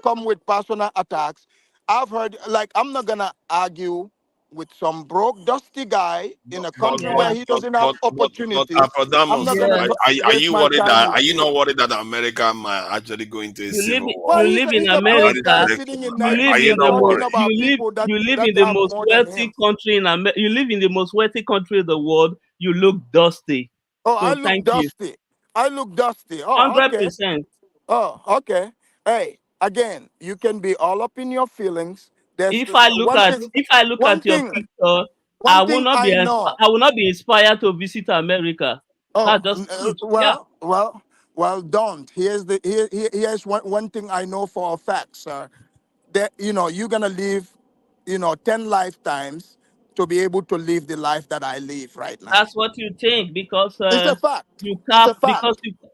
come with personal attacks. I've heard, like, I'm not gonna argue with some broke, dusty guy in a country But where he doesn't have opportunity. I'm not Afrodamus, gonna Yeah. are waste you my worried time that with you. America might actually go into a civil war Well, You live in he's a broke after this guy America. election? sitting in You live Are you in Nigeria the not most talking worried? about people you live that in the have most more than wealthy him. country in America. You live in the most wealthy country in the world. You look dusty. Oh, I So look thank you. dusty. I look dusty. Oh, Hundred okay. percent. Oh, okay. Hey, again, you can be all up in your feelings. There's If I look one at your thing, picture, one thing I know. I will not be inspired to visit America. That's Oh, just truth. Yeah. well, don't. Here's one thing I know for a fact, sir. That you're gonna live, 10 lifetimes to be able to live the life that I live right now. That's what you think because It's a fact. It's a fact.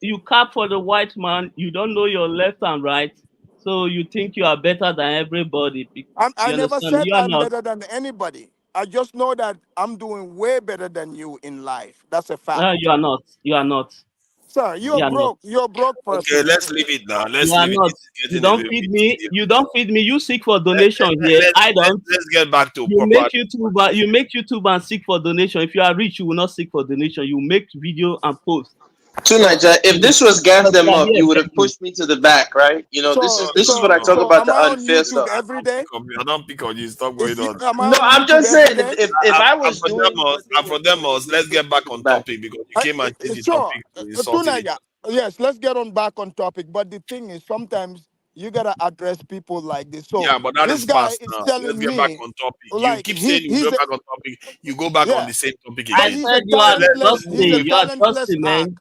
you cap for the white man. You don't know your left and right, so you think you are better than everybody. I You never understand? said You are I'm not. better than anybody. I just know that I'm doing way better than you in life. That's a No, fact. you are not. You are not. Sir, You are not. You're a broke Okay, person. let's leave it now. You Let's are leave it. not. This is getting a little bit tedious. You don't feed me. You seek for donation here. I don't. Let's get back to You proper. make YouTube. You make YouTube and seek for donation. If you are rich, you will not seek for donation. You make video and post. To Niger, if this was gas But them you are up, here you would have begging. pushed me to the back, right? No, This is no, what I no. talk So about am the I on unfair YouTube stuff. every day? I don't pick on you. Stop going on. Am I No, on I'm YouTube just every saying day? if I was doing Afrodemus, what they were doing, you let's would push get me back to the on back. topic because you came and changed the Sure, topic to insulting each Tunaya. other. Yes, let's get on back on topic. But the thing is, sometimes you gotta address people like this. So Yeah, but that this is guy past is now. Let's telling get back me, on topic. You like keep saying you go he's a, back on topic, you go back on yeah, the same topic but I again. he's a said you are talentless. He's a dusty. You are talentless dusty, hack. man.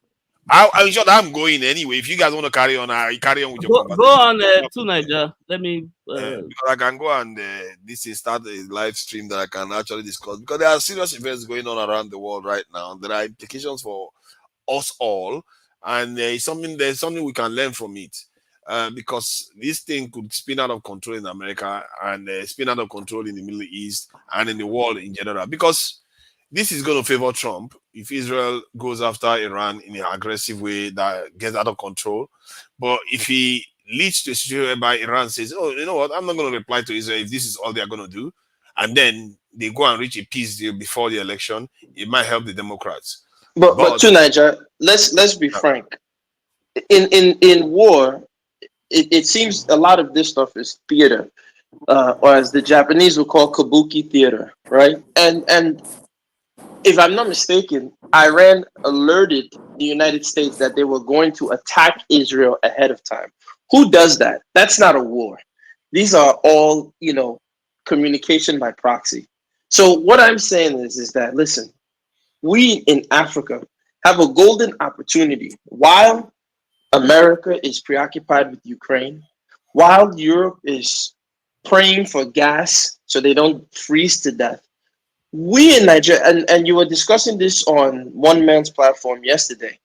I'm sure that I'm going anyway. If you guys want to carry on, I carry on with your Go conversation. on to Niger. Let me. Because I can go and this is start a live stream that I can actually discuss because there are serious events going on around the world right now. There are implications for us all, and there's something we can learn from it. Because this thing could spin out of control in America and spin out of control in the Middle East and in the world in general. Because this is going to favor Trump if Israel goes after Iran in an aggressive way that gets out of control. But if he leads to a situation whereby Iran says, "Oh, you know what? I'm not going to reply to Israel if this is all they are going to do," and then they go and reach a peace deal before the election, it might help the Democrats. But But to Niger, let's be frank. In war, it seems a lot of this stuff is theater, or as the Japanese would call kabuki theater, right? And if I'm not mistaken, Iran alerted the United States that they were going to attack Israel ahead of time. Who does that? That's not a war. These are all, communication by proxy. So what I'm saying is that listen, we in Africa have a golden opportunity while America is preoccupied with Ukraine, while Europe is praying for gas so they don't freeze to death. We in Nigeria, and you were discussing this on one man's platform yesterday.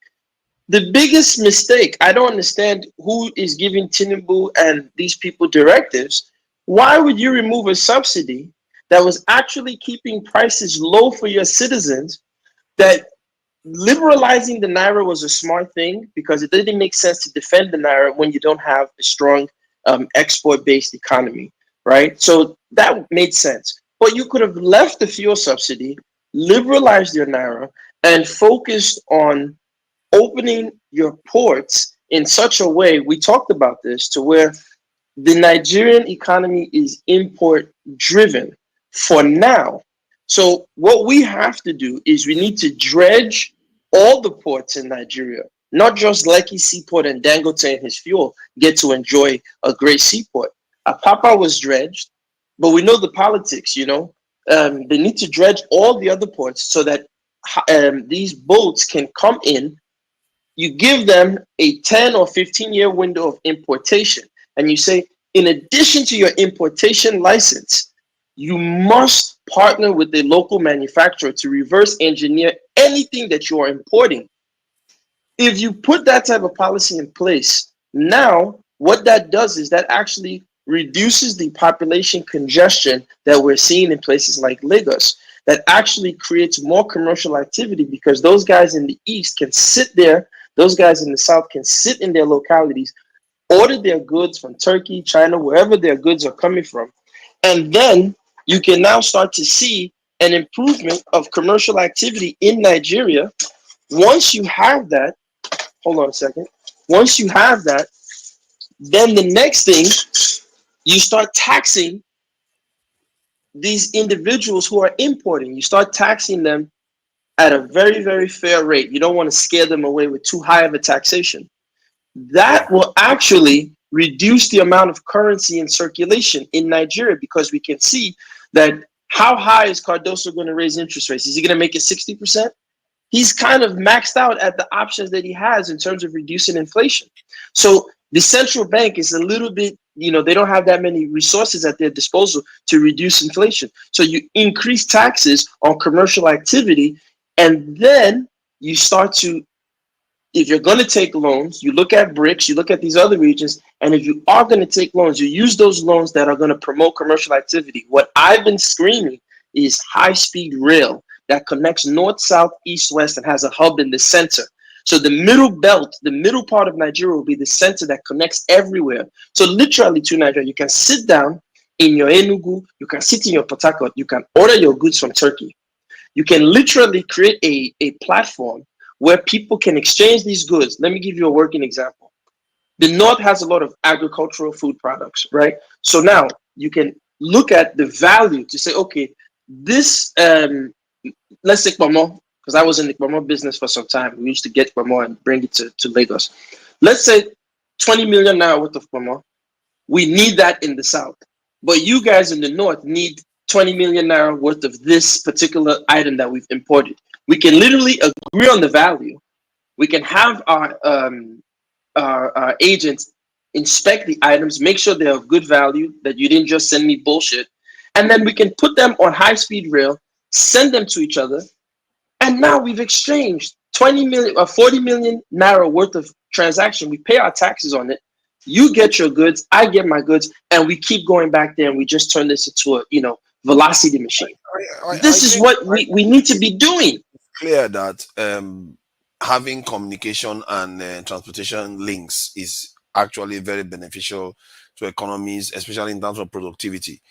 The biggest mistake, I don't understand who is giving Tinubu and these people directives. Why would you remove a subsidy that was actually keeping prices low for your citizens? That liberalizing the naira was a smart thing because it didn't make sense to defend the naira when you don't have a strong export-based economy, right? So that made sense. But you could have left the fuel subsidy, liberalized your naira, and focused on opening your ports in such a way. We talked about this to where the Nigerian economy is import driven for now. So what we have to do is we need to dredge all the ports in Nigeria, not just Lekki Seaport and Dangote and his fuel get to enjoy a great seaport. Apapa was dredged, but we know the politics, they need to dredge all the other ports so that these boats can come in. You give them a 10 or 15-year window of importation, and you say, in addition to your importation license, you must partner with a local manufacturer to reverse engineer anything that you are importing. If you put that type of policy in place, now what that does is that actually reduces the population congestion that we're seeing in places like Lagos. That actually creates more commercial activity because those guys in the east can sit there, those guys in the south can sit in their localities, order their goods from Turkey, China, wherever their goods are coming from. And then you can now start to see an improvement of commercial activity in Nigeria. Once you have that, hold on a second. Once you have that, then the next thing, you start taxing these individuals who are importing. You start taxing them at a very, very fair rate. You don't want to scare them away with too high of a taxation. That will actually reduce the amount of currency in circulation in Nigeria, because we can see that how high is Cardoso going to raise interest rates? Is he going to make it 60%? He's kind of maxed out at the options that he has in terms of reducing inflation. So the central bank is a little bit, they don't have that many resources at their disposal to reduce inflation. So you increase taxes on commercial activity, and then you start to, if you're going to take loans, you look at BRICS, you look at these other regions, and if you are going to take loans, you use those loans that are going to promote commercial activity. What I've been screaming is high-speed rail that connects north, south, east, west, and has a hub in the center. So the middle belt, the middle part of Nigeria will be the center that connects everywhere. So literally to Nigeria, you can sit down in your Enugu, you can sit in your Port Harcourt, you can order your goods from Turkey. You can literally create a platform where people can exchange these goods. Let me give you a working example. The North has a lot of agricultural food products, right? So now you can look at the value to say, okay, this, let's take Bomo, because I was in the Bomo business for some time. We used to get Bomo and bring it to Lagos. Let's say 20 million naira worth of Bomo. We need that in the South. But you guys in the North need 20 million naira worth of this particular item that we've imported. We can literally agree on the value. We can have our agents inspect the items, make sure they're of good value, that you didn't just send me bullshit. And then we can put them on high-speed rail, send them to each other. And now we've exchanged 20 million or 40 million naira worth of transaction. We pay our taxes on it. You get your goods, I get my goods, and we keep going back there, and we just turn this into a, velocity machine. This is what we need to be doing. Clear that having communication and transportation links is actually very beneficial to economies, especially in terms of productivity.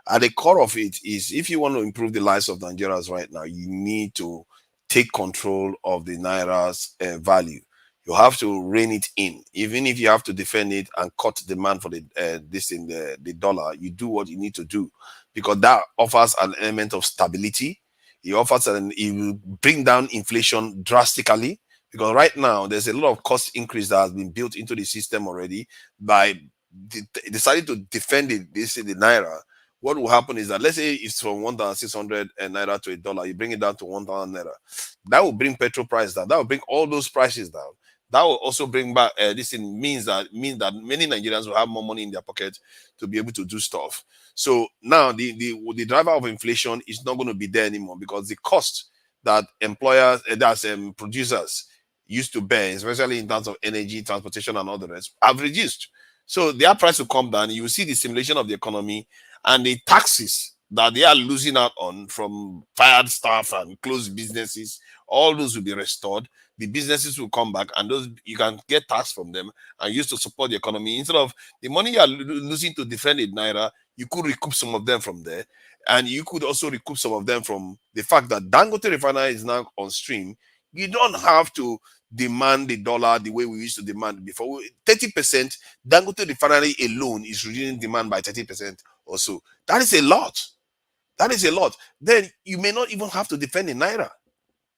At the core of it is, if you want to improve the lives of Nigerians right now, you need to take control of the Naira's value. You have to rein it in. Even if you have to defend it and cut demand for the dollar, you do what you need to do, because that offers an element of stability. It offers it will bring down inflation drastically, because right now there's a lot of cost increase that has been built into the system already by deciding to defend the Naira. What will happen is that, let's say it's from 1,600 naira to $1, you bring it down to 1,000 naira. That will bring petrol price down. That will bring all those prices down. That will also bring back means that many Nigerians will have more money in their pocket to be able to do stuff. So now the driver of inflation is not going to be there anymore, because the cost that employers, producers used to bear, especially in terms of energy, transportation, and all the rest, have reduced. So their price will come down. You will see the stimulation of the economy, and the taxes that they are losing out on from fired staff and closed businesses, all those will be restored. The businesses will come back, and those you can get tax from them and use to support the economy. Instead of the money you are losing to defend the Naira, you could recoup some of them from there. And you could also recoup some of them from the fact that Dangote Refinery is now on stream. You don't have to demand the dollar the way we used to demand before. 30%, Dangote Refinery alone is reducing demand by 30% or so. That is a lot. That is a lot. Then you may not even have to defend the Naira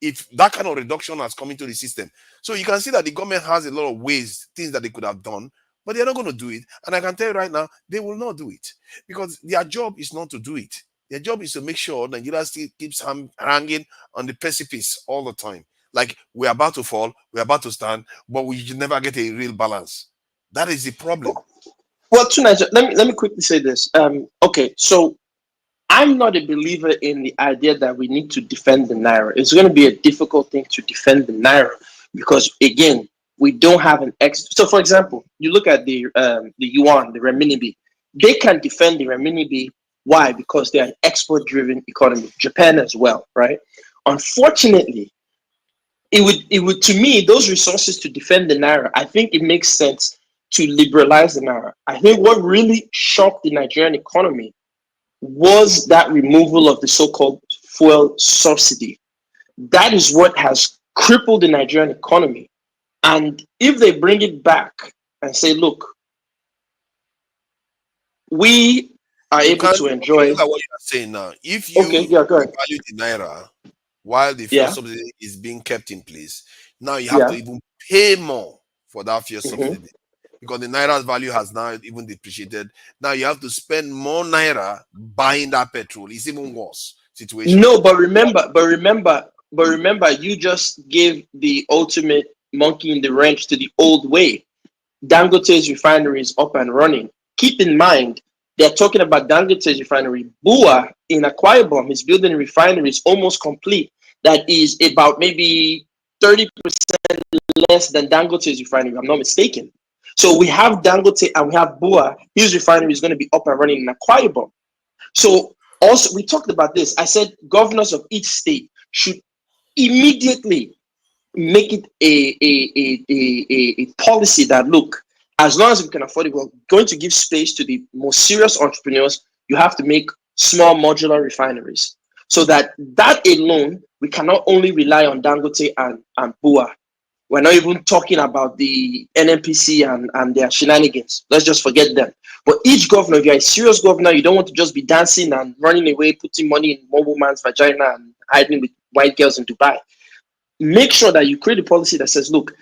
if that kind of reduction has come into the system. So you can see that the government has a lot of ways, things that they could have done, but they're not going to do it. And I can tell you right now, they will not do it, because their job is not to do it. Their job is to make sure Nigeria still keeps hanging on the precipice all the time. Like, we're about to fall, we're about to stand, but we never get a real balance. That is the problem. Well, let me quickly say this. Okay, so I'm not a believer in the idea that we need to defend the Naira. It's going to be a difficult thing to defend the Naira, because, again, we don't have an So, for example, you look at the yuan, the renminbi. They can defend the renminbi. Why? Because they're an export-driven economy. Japan as well, right? Unfortunately, it would to me, those resources to defend the Naira, I think it makes sense to liberalize the naira. I think what really shocked the Nigerian economy was that removal of the so-called fuel subsidy. That is what has crippled the Nigerian economy. And if they bring it back and say, look, we are You able can't to enjoy. look at what you are saying now. If you Okay, yeah, go ahead. value the naira while the fuel Yeah, subsidy is being kept in place, now you have to yeah. even pay more for that fuel Mhm. subsidy because the naira's value has now even depreciated. Now you have to spend more naira buying that petrol. It's even worse situation. No, but remember, you just gave the ultimate monkey in the wrench to the old way. Dangote's refinery is up and running. Keep in mind, they're talking about Dangote's refinery. Bua in Akwa Ibom is building a refinery, is almost complete. That is about maybe 30% less than Dangote's refinery, if I'm not mistaken. So we have Dangote and we have Bua. His refinery is going to be up and running in Akwa Ibom. So also, we talked about this. I said governors of each state should immediately make it a policy that, look, as long as we can afford it, we're going to give space to the most serious entrepreneurs. You have to make small modular refineries so that alone, we cannot only rely on Dangote and Bua. We're not even talking about the NNPC and their shenanigans. Let's just forget them. But each governor, if you're a serious governor, you don't want to just be dancing and running away, putting money in one woman's vagina and hiding with white girls in Dubai. Make sure that you create a policy that says, look,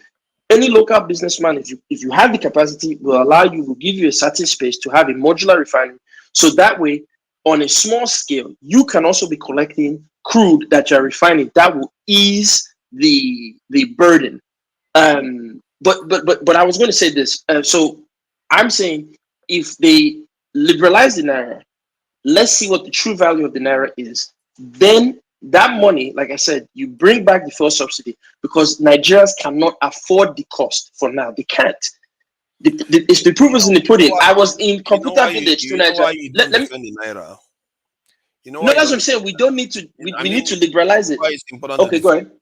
any local businessman, if you have the capacity, will allow you, will give you a certain space to have a modular refinery. So that way, on a small scale, you can also be collecting crude that you're refining. That will ease the burden. But I was going to say this. So I'm saying if they liberalize the naira, let's see what the true value of the naira is. Then that money, like I said, you bring back the fuel subsidy because Nigerians cannot afford the cost for now. They can't. It's the proof is in the pudding. I was in computer village to You know Nigeria. why you don't Let me. defend the naira? You know No, why you that's what don't I'm saying. We don't need to. We I need mean to liberalize it. why it's important to Okay, go defend ahead.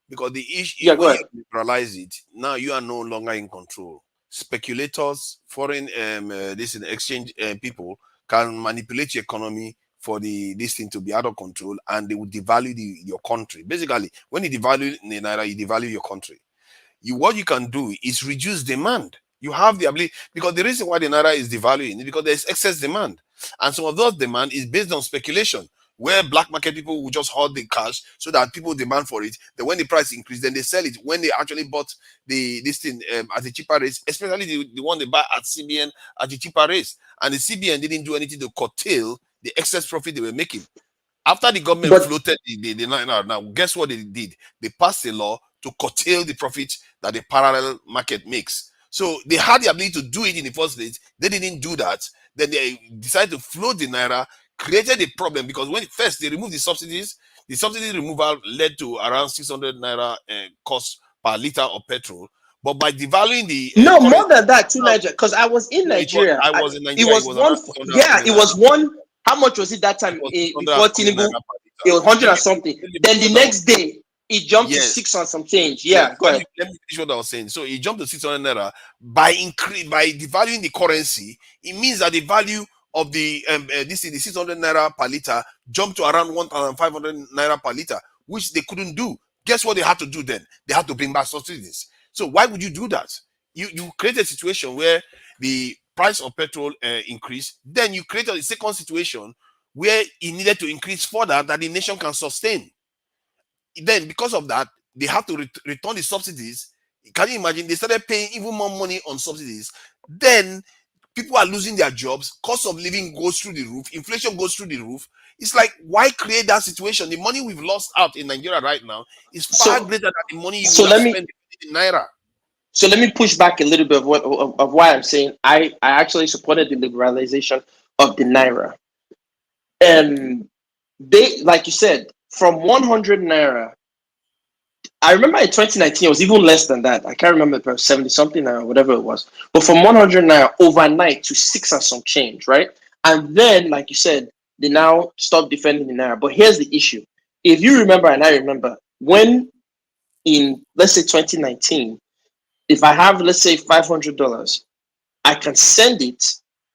because the Yeah, issue go when you ahead. liberalize it, now you are no longer in control. Speculators, foreign this in exchange people can manipulate your economy for this thing to be out of control, and they will devalue your country. Basically, when you devalue the naira, you devalue your country. What you can do is reduce demand. You have the ability because the reason why the naira is devaluing is because there's excess demand, and some of those demand is based on speculation, where black market people will just hold the cash so that people demand for it. Then when the price increase, then they sell it when they actually bought this thing at a cheaper rate, especially the one they buy at CBN at a cheaper rate, and the CBN didn't do anything to curtail the excess profit they were making. After the government But floated the now, guess what they did? They passed a law to curtail the profit that the parallel market makes. So they had the ability to do it in the first place. They didn't do that. Then they decided to float the naira, created a problem because when first they removed the subsidy removal led to around 600 naira cost per liter of petrol. But by devaluing the no, currency, more than that to Nigeria, because I was in no, it was Nigeria. I was in It Nigeria. It was was one. around 600 Yeah, it naira. was one. How much was it that It time was before 620 Tinubu? naira per It liter. was 100 Let and me something. finish Then the what I was next day, it jumped to yes. 6 and some change. Yes, Yeah, go ahead. let me finish what I was saying. So it jumped to 600 naira by devaluing the currency. It means that the value of the this is the 600 naira per liter jumped to around 1,500 naira per liter, which they couldn't do. Guess what they had to do then? They had to bring back subsidies. So why would you do that? You create a situation where the price of petrol increased. Then you created a second situation where it needed to increase further that the nation can sustain. Then because of that they have to return the subsidies. Can you imagine? They started paying even more money on subsidies. Then people are losing their jobs, cost of living goes through the roof, inflation goes through the roof. It's like, why create that situation? The money we've lost out in Nigeria right now is far So, greater than the money you so would have let me spent in naira. push back a little bit of why I'm saying I actually supported the liberalization of the naira. They, like you said, from 100 naira. I remember in 2019 it was even less than that. I can't remember if it was 70 something or whatever it was. But from 100 naira overnight to 6 and some change, right? And then, like you said, they now stop defending the naira. But here's the issue: if you remember, and I remember, when in, let's say, 2019, if I have, let's say, $500 I can send it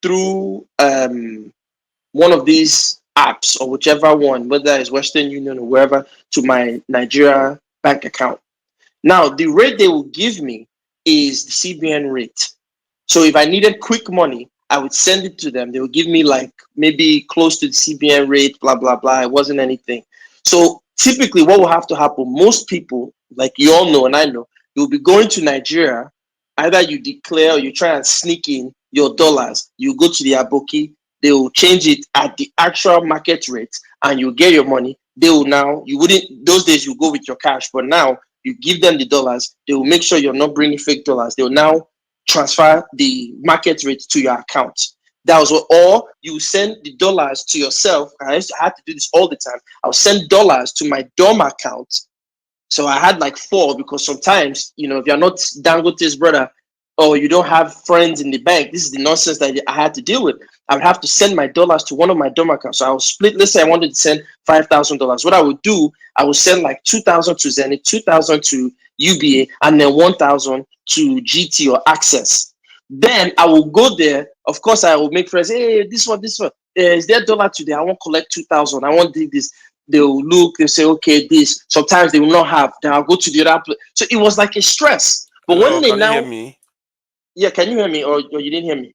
through one of these apps or whichever one, whether it's Western Union or wherever, to my Nigeria bank account. Now, the rate they will give me is the CBN rate. So if I needed quick money, I would send it to them. They would give me like maybe close to the CBN rate, blah, blah, blah. It wasn't anything. So typically, what will have to happen, most people, like you all know and I know, you'll be going to Nigeria. Either you declare or you try and sneak in your dollars. You go to the Aboki, they will change it at the actual market rate and you get your money. They will now, you wouldn't, those days you go with your cash, but now you give them the dollars. They will make sure you're not bringing fake dollars. They will now transfer the market rate to your account. That was what, or you send the dollars to yourself. I had to do this all the time. I'll send dollars to my DOM account. So I had like 4 because sometimes, if you're not Dangote's brother or you don't have friends in the bank, this is the nonsense that I had to deal with. I would have to send my dollars to one of my DOM accounts. So I would split, let's say I wanted to send $5,000. What I would do, I would send like 2,000 to Zenith, 2,000 to UBA, and then 1,000 to GT or Access. Then I will go there. Of course, I will make friends. Hey, this one. Is there dollar today? I want to collect 2,000. I want to do this. They'll look, they'll say, okay, this. Sometimes they will not have. Then I'll go to the other place. So it was like a stress. But Hello, when they can now, you hear me? yeah, can you hear me or you didn't hear me?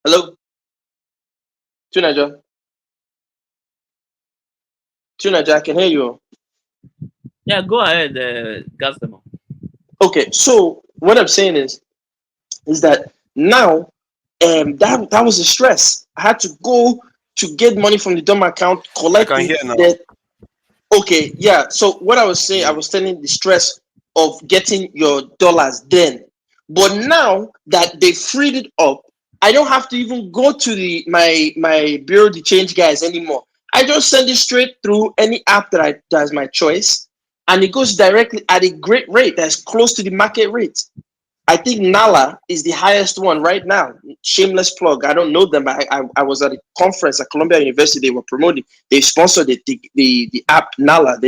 Hello, Tunaja. Tunaja, I can hear you. Yeah, go ahead, customer. Okay, so what I'm saying is that now that was a stress. I had to go to get money from the DOM account, I collect can it. hear now. Then okay, yeah. So what I was saying, I was telling the stress of getting your dollars then. But now that they freed it up, I don't have to even go to the my bureau de change guys anymore. I just send it straight through any app that's my choice, and it goes directly at a great rate that's close to the market rate. I think Nala is the highest one right now. Shameless plug. I don't know them, but I was at a conference at Columbia University. They were promoting. They sponsored it, the app Nala.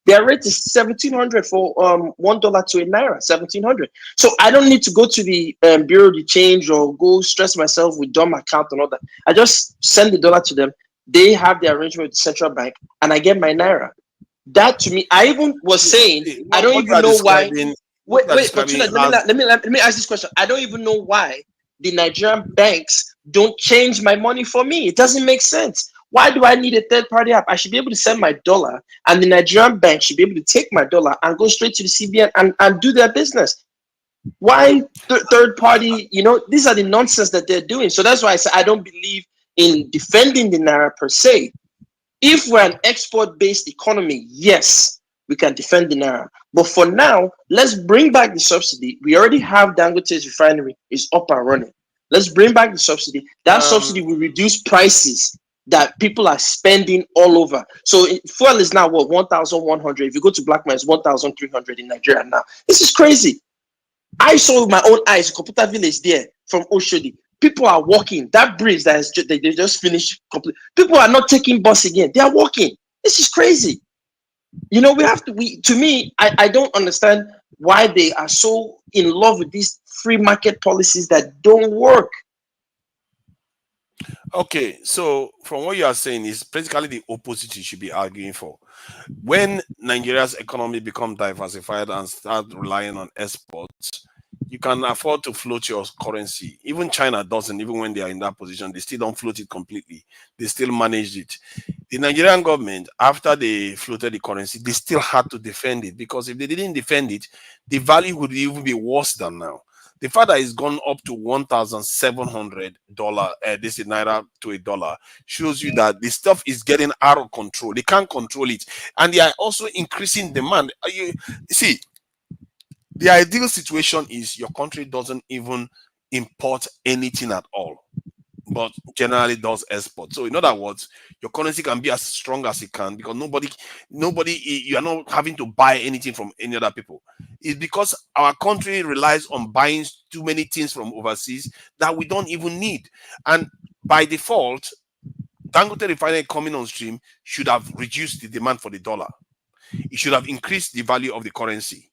Their rate is 1,700 for $1 to a naira. 1,700. So I don't need to go to the bureau de change or go stress myself with DOM account and all that. I just send the dollar to them. They have the arrangement with the central bank, and I get my naira. That to me, I even was saying, See, I don't what you even are know why. describing, what you are Wait, but describing Tuna, has let me ask this question. I don't even know why the Nigerian banks don't change my money for me. It doesn't make sense. Why do I need a third party app? I should be able to send my dollar, and the Nigerian bank should be able to take my dollar and go straight to the CBN and do their business. Why third party? These are the nonsense that they're doing. So that's why I say I don't believe in defending the naira per se. If we're an export-based economy, yes, we can defend the naira. But for now, let's bring back the subsidy. We already have Dangote's refinery is up and running. Let's bring back the subsidy. That subsidy will reduce prices that people are spending all over. So fuel is now what, 1,100. If you go to Black Man, it's 1,300 in Nigeria now. This is crazy. I saw with my own eyes, Computer Village there from Oshodi. People are walking. That bridge that is they just finished. People are not taking bus again. They are walking. This is crazy. We have to. To me, I don't understand why they are so in love with these free market policies that don't work. okay. So from what you are saying is basically the opposite you should be arguing for. When Nigeria's economy become diversified and start relying on exports, you can afford to float your currency. Even China doesn't, even when they are in that position, they still don't float it completely. They still manage it. The Nigerian government, after they floated the currency, they still had to defend it because if they didn't defend it, the value would even be worse than now. The fact that it's gone up to $1,700, this is naira to a dollar, shows you that the stuff is getting out of control. They can't control it, and they are also increasing demand. You see, the ideal situation is your country doesn't even import anything at all, but generally does export. So in other words, your currency can be as strong as it can because you are not having to buy anything from any other people. It's because our country relies on buying too many things from overseas that we don't even need. And by default, Dangote refinery coming on stream should have reduced the demand for the dollar. It should have increased the value of the currency.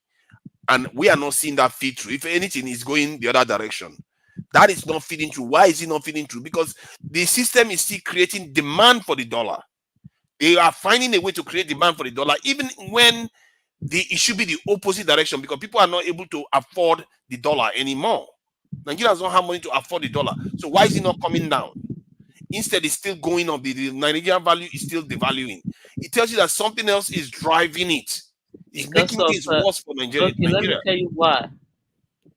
And we are not seeing that feed through. If anything, it's going the other direction. That is not feeding through. Why is it not feeding through? Because the system is still creating demand for the dollar. They are finding a way to create demand for the dollar, even when it should be the opposite direction, because people are not able to afford the dollar anymore. Nigerians don't have money to afford the dollar. So why is it not coming down? Instead, it's still going up. The Nigerian value is still devaluing. It tells you that something else is driving it. It's Because making of things worse for Nigeria. okay, let me tell you why.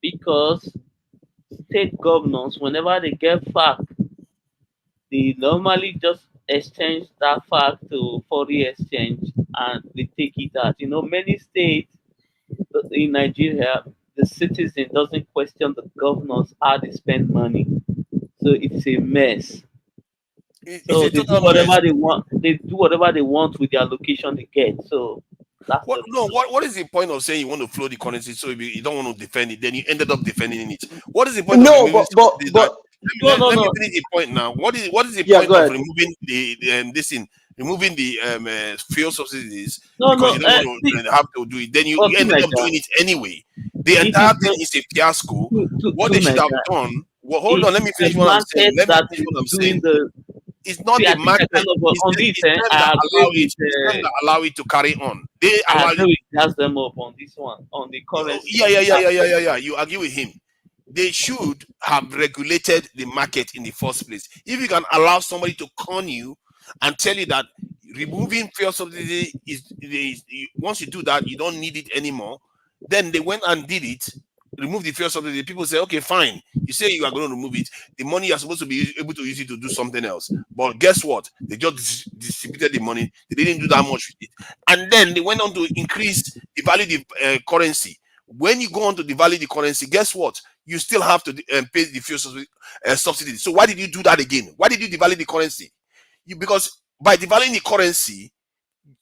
Because state governors, whenever they get fact, they normally just exchange that fact to foreign exchange and they take it out. You know, many states in Nigeria, the citizen doesn't question the governors how they spend money. So it's a mess. It's So a they do total mess. whatever they want. They do whatever they want with the allocation they get. So that's What the no? What is the point of saying you want to flow the currency so you don't want to defend it? Then you ended up defending it. What is the point of No, removing subsidies? That no, no, let me no, finish the point now. What is the yeah, point go of ahead. removing this thing, removing the fuel subsidies no, because no. you don't want See, to have to do it? Then you to ended up Nigeria, doing it anyway. The it is entire thing is a fiasco. What to they should have Nigeria. done. Well, hold on. It's Let me the finish what I'm saying. market Let me that finish is what I'm doing saying. the. It's not See, the I think I market. kind of on this. It's them that I allow agree it. with. It's them that allow it to carry on. They I allow agree it. with gas them up on this one on the currency. Yeah. You argue with him. They should have regulated the market in the first place. If you can allow somebody to con you and tell you that removing fuel subsidy once you do that, you don't need it anymore, then they went and did it, remove the fuel subsidy. People say, okay, fine. You say you are going to remove it. The money you're supposed to be able to use it to do something else. But guess what? They just distributed the money. They didn't do that much with it. And then they went on to increase the value of the currency. When you go on to devalue the currency, guess what? You still have to pay the fuel subsidy. So why did you do that again? Why did you devalue the currency? Because by devaluing the currency,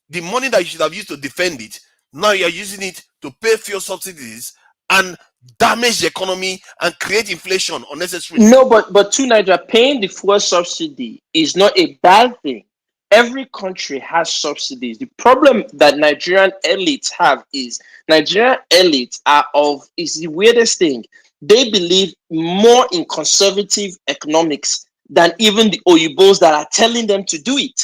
the money that you should have used to defend it, now you're using it to pay fuel subsidies and damage the economy and create inflation unnecessarily. No, but to Nigeria, paying the fuel subsidy is not a bad thing. Every country has subsidies. The problem that Nigerian elites have is Nigerian elites is the weirdest thing. They believe more in conservative economics than even the Oyibos that are telling them to do it.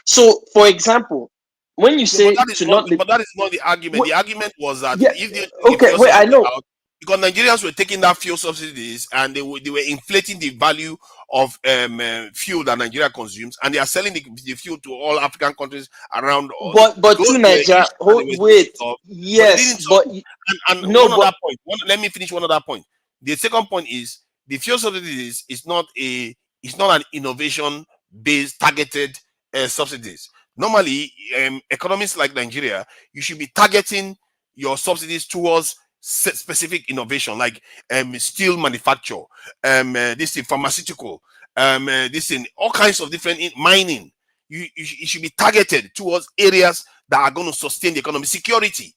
So, for example, when you No, but say that is to not. not, But that is not the argument. wait, The argument was that yeah, if they took the okay, fuel wait, I subsidy know, out, because Nigerians were taking that fuel subsidies and they were inflating the value of fuel that Nigeria consumes, and they are selling the fuel to all African countries around. but Those to were Nigeria, issues that they were supposed to wait, solve, but they didn't yes, solve. but And no, one but other point. Let me finish one other point. The second point is the fuel subsidies is not an innovation based targeted subsidies. Normally, economies like Nigeria, you should be targeting your subsidies towards specific innovation, like steel manufacture, this in pharmaceutical, this in all kinds of different mining. You should be targeted towards areas that are going to sustain the economy. Security.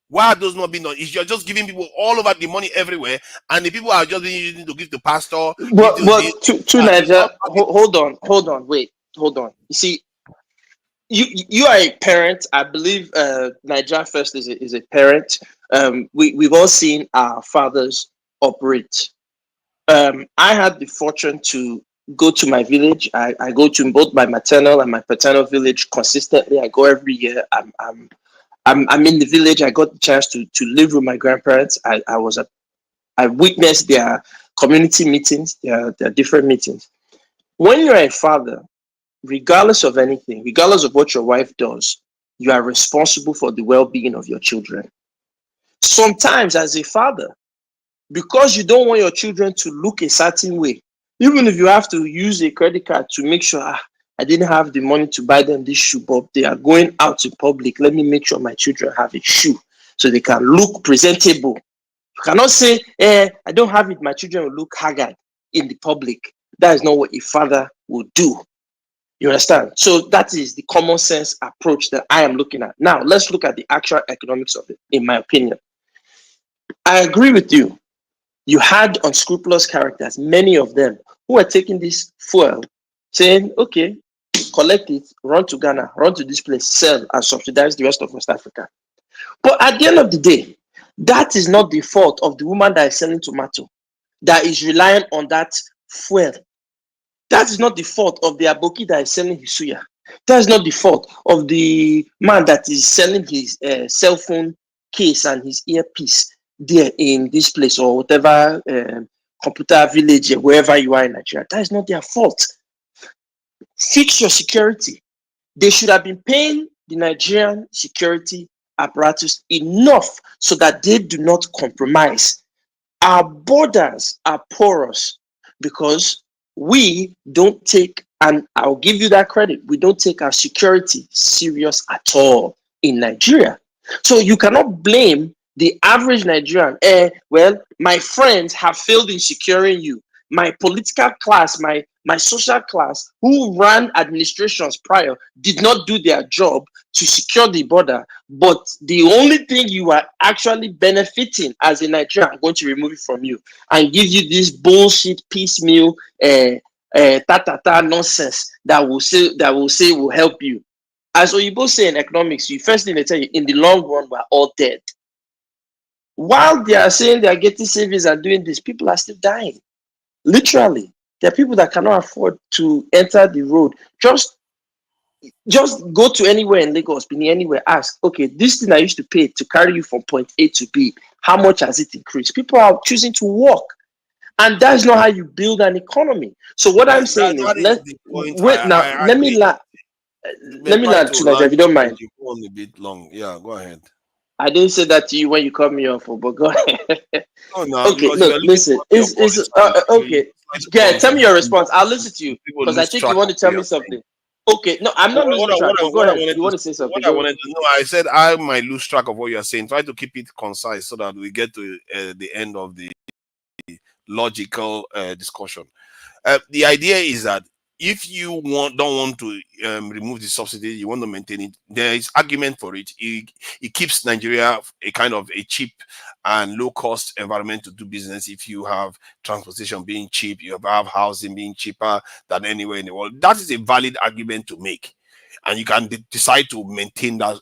Why are those not being done? Is you're just giving people all over the money everywhere, and the people are just being used to give to pastor, give to this. to It's Nigeria, not targeted. hold on, wait, hold on. You see, you are a parent. I believe Nigeria First is a parent. We've all seen our fathers operate. I had the fortune to go to my village. I go to both my maternal and my paternal village consistently. I go every year. I'm in the village. I got the chance to live with my grandparents. I witnessed their community meetings, their different meetings. When you're a father, regardless of anything, regardless of what your wife does, you are responsible for the well-being of your children. Sometimes, as a father, because you don't want your children to look a certain way, even if you have to use a credit card to make sure I didn't have the money to buy them this shoe, but they are going out in public. Let me make sure my children have a shoe so they can look presentable. You cannot say, I don't have it, my children will look haggard in the public. That is not what a father will do. You understand? So that is the common sense approach that I am looking at. Now, let's look at the actual economics of it, in my opinion. I agree with you. You had unscrupulous characters, many of them, who are taking this fuel, saying, okay, collect it, run to Ghana, run to this place, sell, and subsidize the rest of West Africa. But at the end of the day, that is not the fault of the woman that is selling tomato. that is reliant on that fuel. That is not the fault of the aboki that is selling his suya. That is not the fault of the man that is selling his cell phone case and his earpiece there in this place or whatever computer village or wherever you are in Nigeria. That is not their fault. Fix your security. They should have been paying the Nigerian security apparatus enough so that they do not compromise. Our borders are porous because we don't take, and I'll give you that credit, we don't take our security serious at all in Nigeria. So you cannot blame the average Nigerian. Well, my friends have failed in securing you. My political class, my social class, who ran administrations prior, did not do their job to secure the border. But the only thing you are actually benefiting as a Nigerian, I'm going to remove it from you and give you this bullshit piecemeal nonsense that will say will help you. As Oyibo say in economics, you first thing they tell you, in the long run, we're all dead. While they are saying they are getting savings and doing this, people are still dying. Literally, there are people that cannot afford to enter the road. Just go to anywhere in Lagos, be anywhere, ask, okay, this thing I used to pay to carry you from point A to B, how much has it increased? People are choosing to walk. And that's not how you build an economy. So what I'm saying is, let me land to Nigeria, if you don't mind. You go on a bit long. Yeah, go ahead. I didn't say that to you when you cut me off, but go ahead. No, no, Okay, no, listen. Okay. Yeah, tell me your response. I'll listen to you because I think you want to tell me something. Okay, no, I'm not losing track. But go ahead. You want to say something? What I wanted to know, I said I might lose track of what you're saying. Try to keep it concise so that we get to the end of the logical discussion. The idea is that if you don't want to remove the subsidy, you want to maintain it, there is argument for it. It keeps Nigeria a kind of a cheap and low cost environment to do business. If you have transportation being cheap, you have housing being cheaper than anywhere in the world. That is a valid argument to make, and you can decide to maintain that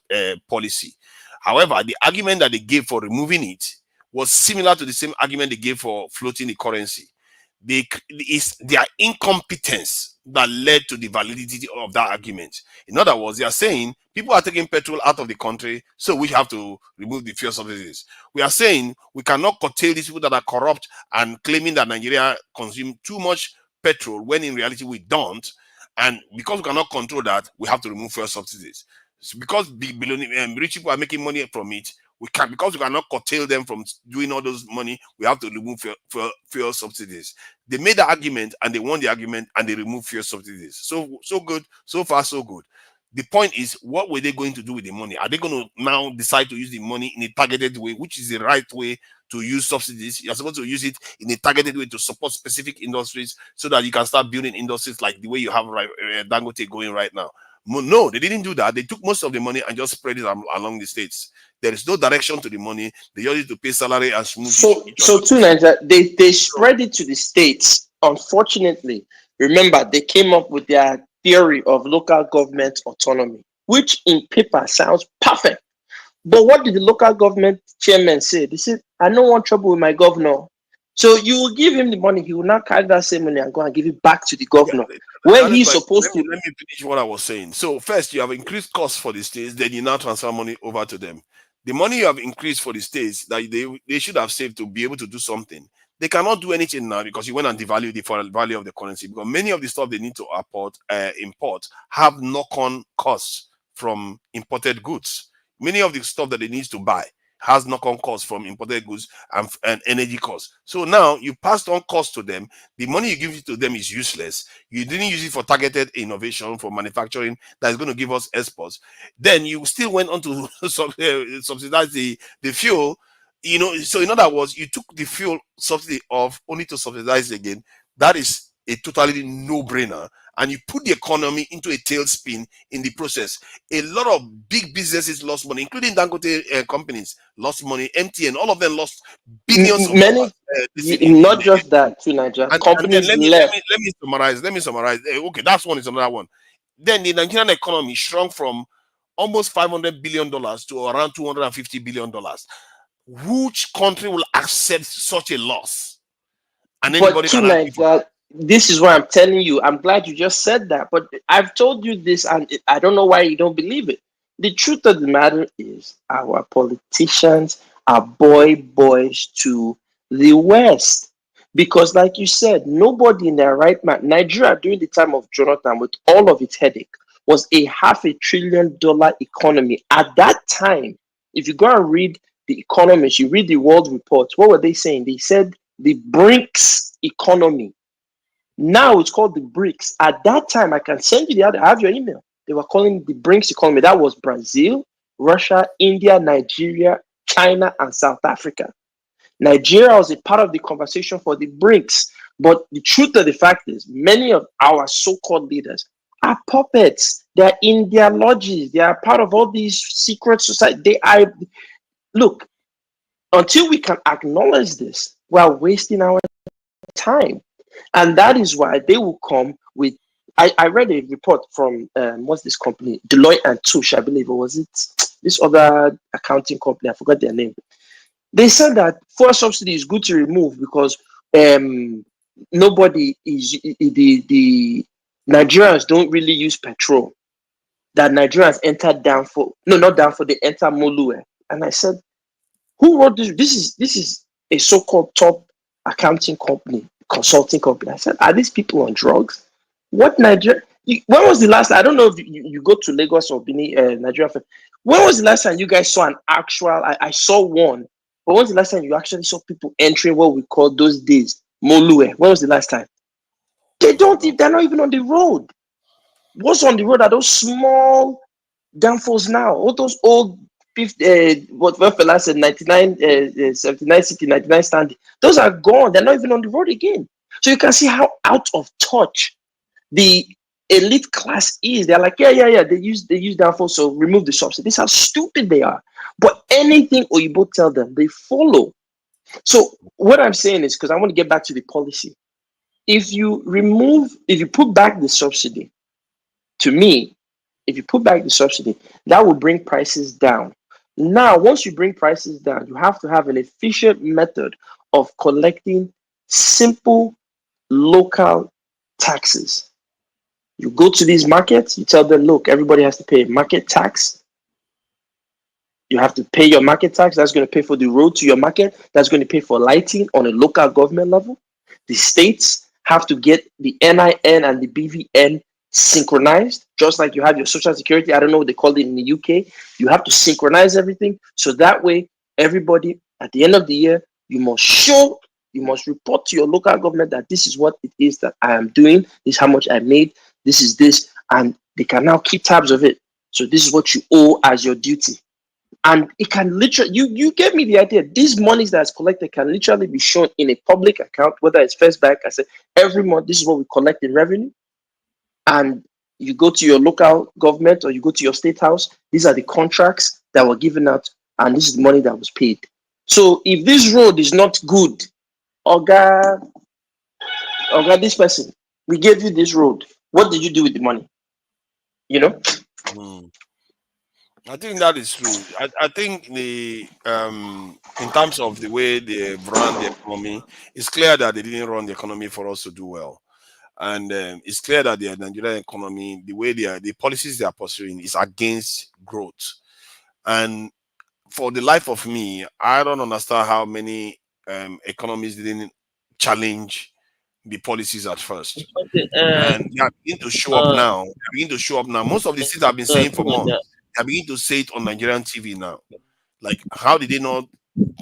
policy. However, the argument that they gave for removing it was similar to the same argument they gave for floating the currency. It's their incompetence that led to the validity of that argument. In other words, they are saying people are taking petrol out of the country, so we have to remove the fuel subsidies. We are saying we cannot curtail these people that are corrupt and claiming that Nigeria consumes too much petrol when in reality we don't. And because we cannot control that, we have to remove fuel subsidies. So because rich people are making money from it, because we cannot curtail them from doing all those money, we have to remove fuel subsidies. They made the argument and they won the argument and they removed fuel subsidies. So good, so far so good. The point is, what were they going to do with the money? Are they going to now decide to use the money in a targeted way, which is the right way to use subsidies? You're supposed to use it in a targeted way to support specific industries so that you can start building industries like the way you have Dangote going right now. No, they didn't do that. They took most of the money and just spread it along the states. There is no direction to the money. They use it to pay salary and smooth. So to Nigeria, they spread it to the states. Unfortunately, remember, they came up with their theory of local government autonomy, which in paper sounds perfect. But what did the local government chairman say? They said, I don't want trouble with my governor. So you will give him the money, he will now carry that same money and go and give it back to the governor. When he's supposed to. Let me finish what I was saying. So first, you have increased costs for the states, then you now transfer money over to them. The money you have increased for the states that they should have saved to be able to do something, they cannot do anything now because you went and devalue the value of the currency, because many of the stuff they need to import have knock-on costs from imported goods. Many of the stuff that they need to buy has knock-on costs from imported goods and energy costs. So now you passed on costs to them. The money you give it to them is useless. You didn't use it for targeted innovation, for manufacturing that is going to give us exports. Then you still went on to subsidize the fuel. So in other words, you took the fuel subsidy off only to subsidize again. That is a totally no-brainer. And you put the economy into a tailspin in the process. A lot of big businesses lost money, including Dangote companies lost money. MTN, all of them lost billions of dollars. Not just that, too, Nigeria. Companies left. Let me summarize. Okay, that's one is another one. Then the Nigerian economy shrunk from almost $500 billion to around $250 billion. Which country will accept such a loss? and But anybody can argue tonight, for that. this is what I'm telling you. I'm glad you just said that. But I've told you this, and I don't know why you don't believe it. The truth of the matter is, our politicians are boys to the West. Because, like you said, nobody in their right mind, Nigeria during the time of Jonathan, with all of its headache, was a $500 billion economy. At that time, if you go and read the economists, you read the world reports, what were they saying? They said the BRICS economy. Now it's called the BRICS. At that time, I can send you the other, I have your email. They were calling it the BRICS economy. That was Brazil, Russia, India, Nigeria, China, and South Africa. Nigeria was a part of the conversation for the BRICS. But the truth of the fact is, many of our so-called leaders are puppets. They're in their lodges. They are part of all these secret societies. They are, look, until we can acknowledge this, we are wasting our time. And that is why they will come with. I read a report from what's this company? Deloitte and Touche, I believe, or was it this other accounting company? I forgot their name. They said that fuel subsidy is good to remove because nobody is the Nigerians don't really use petrol. That Nigerians entered downfall. No, not downfall. They enter Molue. And I said, who wrote this? This is a so-called top accounting company, consulting company. I said, are these people on drugs? What Nigeria? When was the last? I don't know if you go to Lagos or Benin, Nigeria. When was the last time you guys saw an actual? I saw one, but when was the last time you actually saw people entering what we call those days Molue? When was the last time? They don't. They're not even on the road. What's on the road are those small downfalls now. All those old 50, what fella said, 99, 79 city, 99 standing. Those are gone. They're not even on the road again. So you can see how out of touch the elite class is. They're like, yeah. They use downfall, so remove the subsidy. This is how stupid they are. But anything Oyibo tell them, they follow. So what I'm saying is, because I want to get back to the policy. If you put back the subsidy, to me, if you put back the subsidy, that will bring prices down. Now, once you bring prices down, you have to have an efficient method of collecting simple local taxes. You go to these markets, you tell them, look, everybody has to pay market tax. You have to pay your market tax. That's going to pay for the road to your market. That's going to pay for lighting on a local government level. The states have to get the NIN and the BVN synchronized, just like you have your social security. I don't know what they call it in the UK. You have to synchronize everything. So that way, everybody at the end of the year, you must report to your local government that this is what it is that I am doing. This is how much I made. This is this. And they can now keep tabs of it. So this is what you owe as your duty. And it can literally, you get me the idea. These monies that's collected can literally be shown in a public account, whether it's First Bank. I said every month, this is what we collect in revenue. And you go to your local government or you go to your state house, these are the contracts that were given out, and this is the money that was paid. So if this road is not good, Oga, this person, we gave you this road. What did you do with the money? You know? I think that is true. I think the in terms of the way they run the economy, it's clear that they didn't run the economy for us to do well, and it's clear that the Nigerian economy, the way the policies they are pursuing, is against growth. And for the life of me, I don't understand how many economies didn't challenge the policies at first, Okay, and they are beginning to show up now. They are beginning to show up now. Most of the things I've been saying for months, they are beginning to say it on Nigerian TV now. Like, how did they not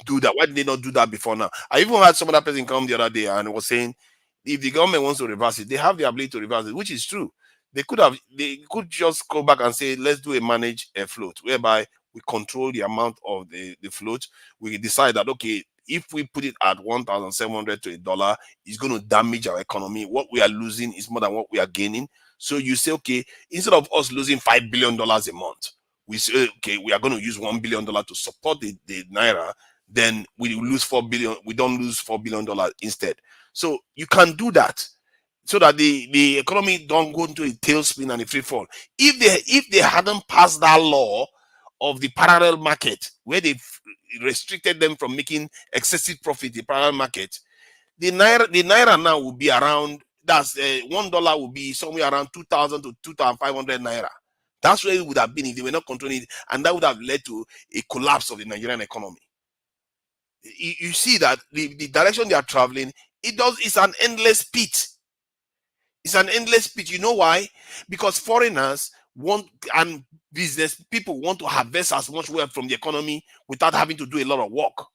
do that? Why did they not do that before now? I even had some other person come the other day and was saying, if the government wants to reverse it, they have the ability to reverse it, which is true. They could just go back and say, let's do a managed float, whereby we control the amount of the float. We decide that, okay, if we put it at 1,700 to $1, it's going to damage our economy. What we are losing is more than what we are gaining. So you say, okay, instead of us losing $5 billion a month, we say, okay, we are going to use $1 billion to support the naira. Then we lose 4 billion. We don't lose $4 billion instead. So you can do that, so that the economy don't go into a tailspin and a free fall. If they hadn't passed that law of the parallel market, where they restricted them from making excessive profit, the parallel market, The naira now will be around, that's $1 will be somewhere around 2,000 to 2,500 naira. That's where it would have been if they were not controlling it, and that would have led to a collapse of the Nigerian economy. You see that the direction they are traveling, it's an endless pit. It's an endless pit. You know why? Because foreigners want, and business people want to harvest as much wealth from the economy without having to do a lot of work.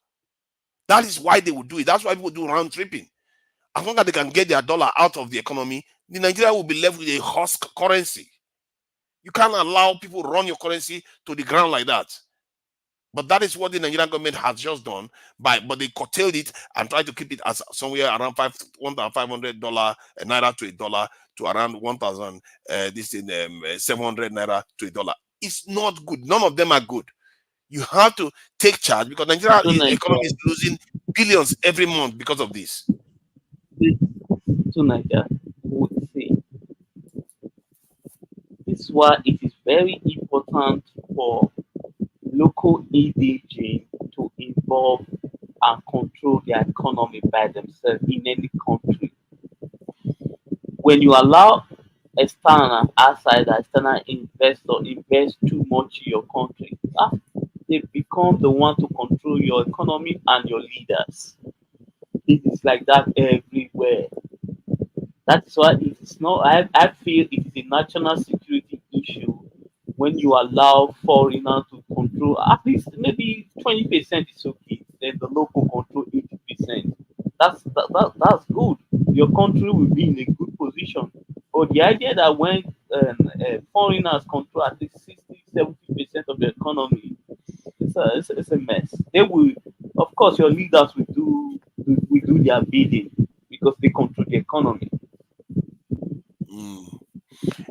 That is why they will do it. That's why people do round tripping. As long as they can get their dollar out of the economy, the Nigeria will be left with a husk currency. You can't allow people run your currency to the ground like that. But that is what the Nigerian government has just done, but they curtailed it and tried to keep it as somewhere around $1,500 naira to a dollar, to around 1,000 700 naira to a dollar. It's not good. None of them are good. You have to take charge, because Nigeria To economy Nigeria, is losing billions every month because of this. to Nigeria, would say this is why it is very important for local EDG to involve and control their economy by themselves in any country. When you allow external outsider, external investor invest too much in your country, they become the one to control your economy and your leaders. It is like that everywhere. That's why it is not. I feel it is a national security issue when you allow foreigners to control at least maybe 20% is okay. Then the local control 80%. That's good. Your country will be in a good position. But the idea that when foreigners control at least 60-70% of the economy, it's a mess. They will, of course, your leaders will do their bidding because they control the economy. Mm.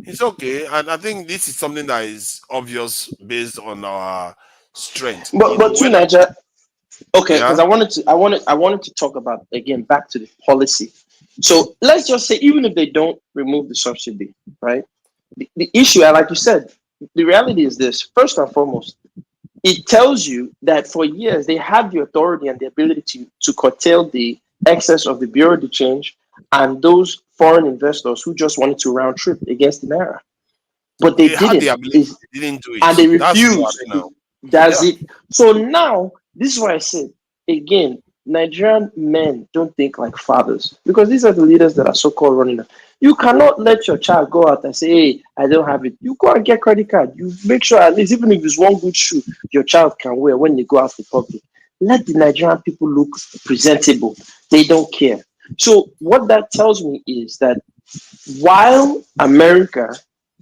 It's okay, and I think this is something that is obvious based on our strength. But to When Nigeria, okay, because yeah, I wanted to talk about, again, back to the policy. So let's just say, even if they don't remove the subsidy, right? The issue, like you said, the reality is this: first and foremost, it tells you that for years they had the authority and the ability to curtail the excess of the bureau de change and those foreign investors who just wanted to round trip against the naira, but they they had the didn't. ability, they didn't do And it. they That's what refused. I know. That's Yeah. it. So now, this is why I said, again, Nigerian men don't think like fathers, because these are the leaders that are so-called running. You cannot let your child go out and say, "Hey, I don't have it." You go and get credit card. You make sure, at least, even if it's one good shoe your child can wear when you go out in public. Let the Nigerian people look presentable. They don't care. So what that tells me is that while America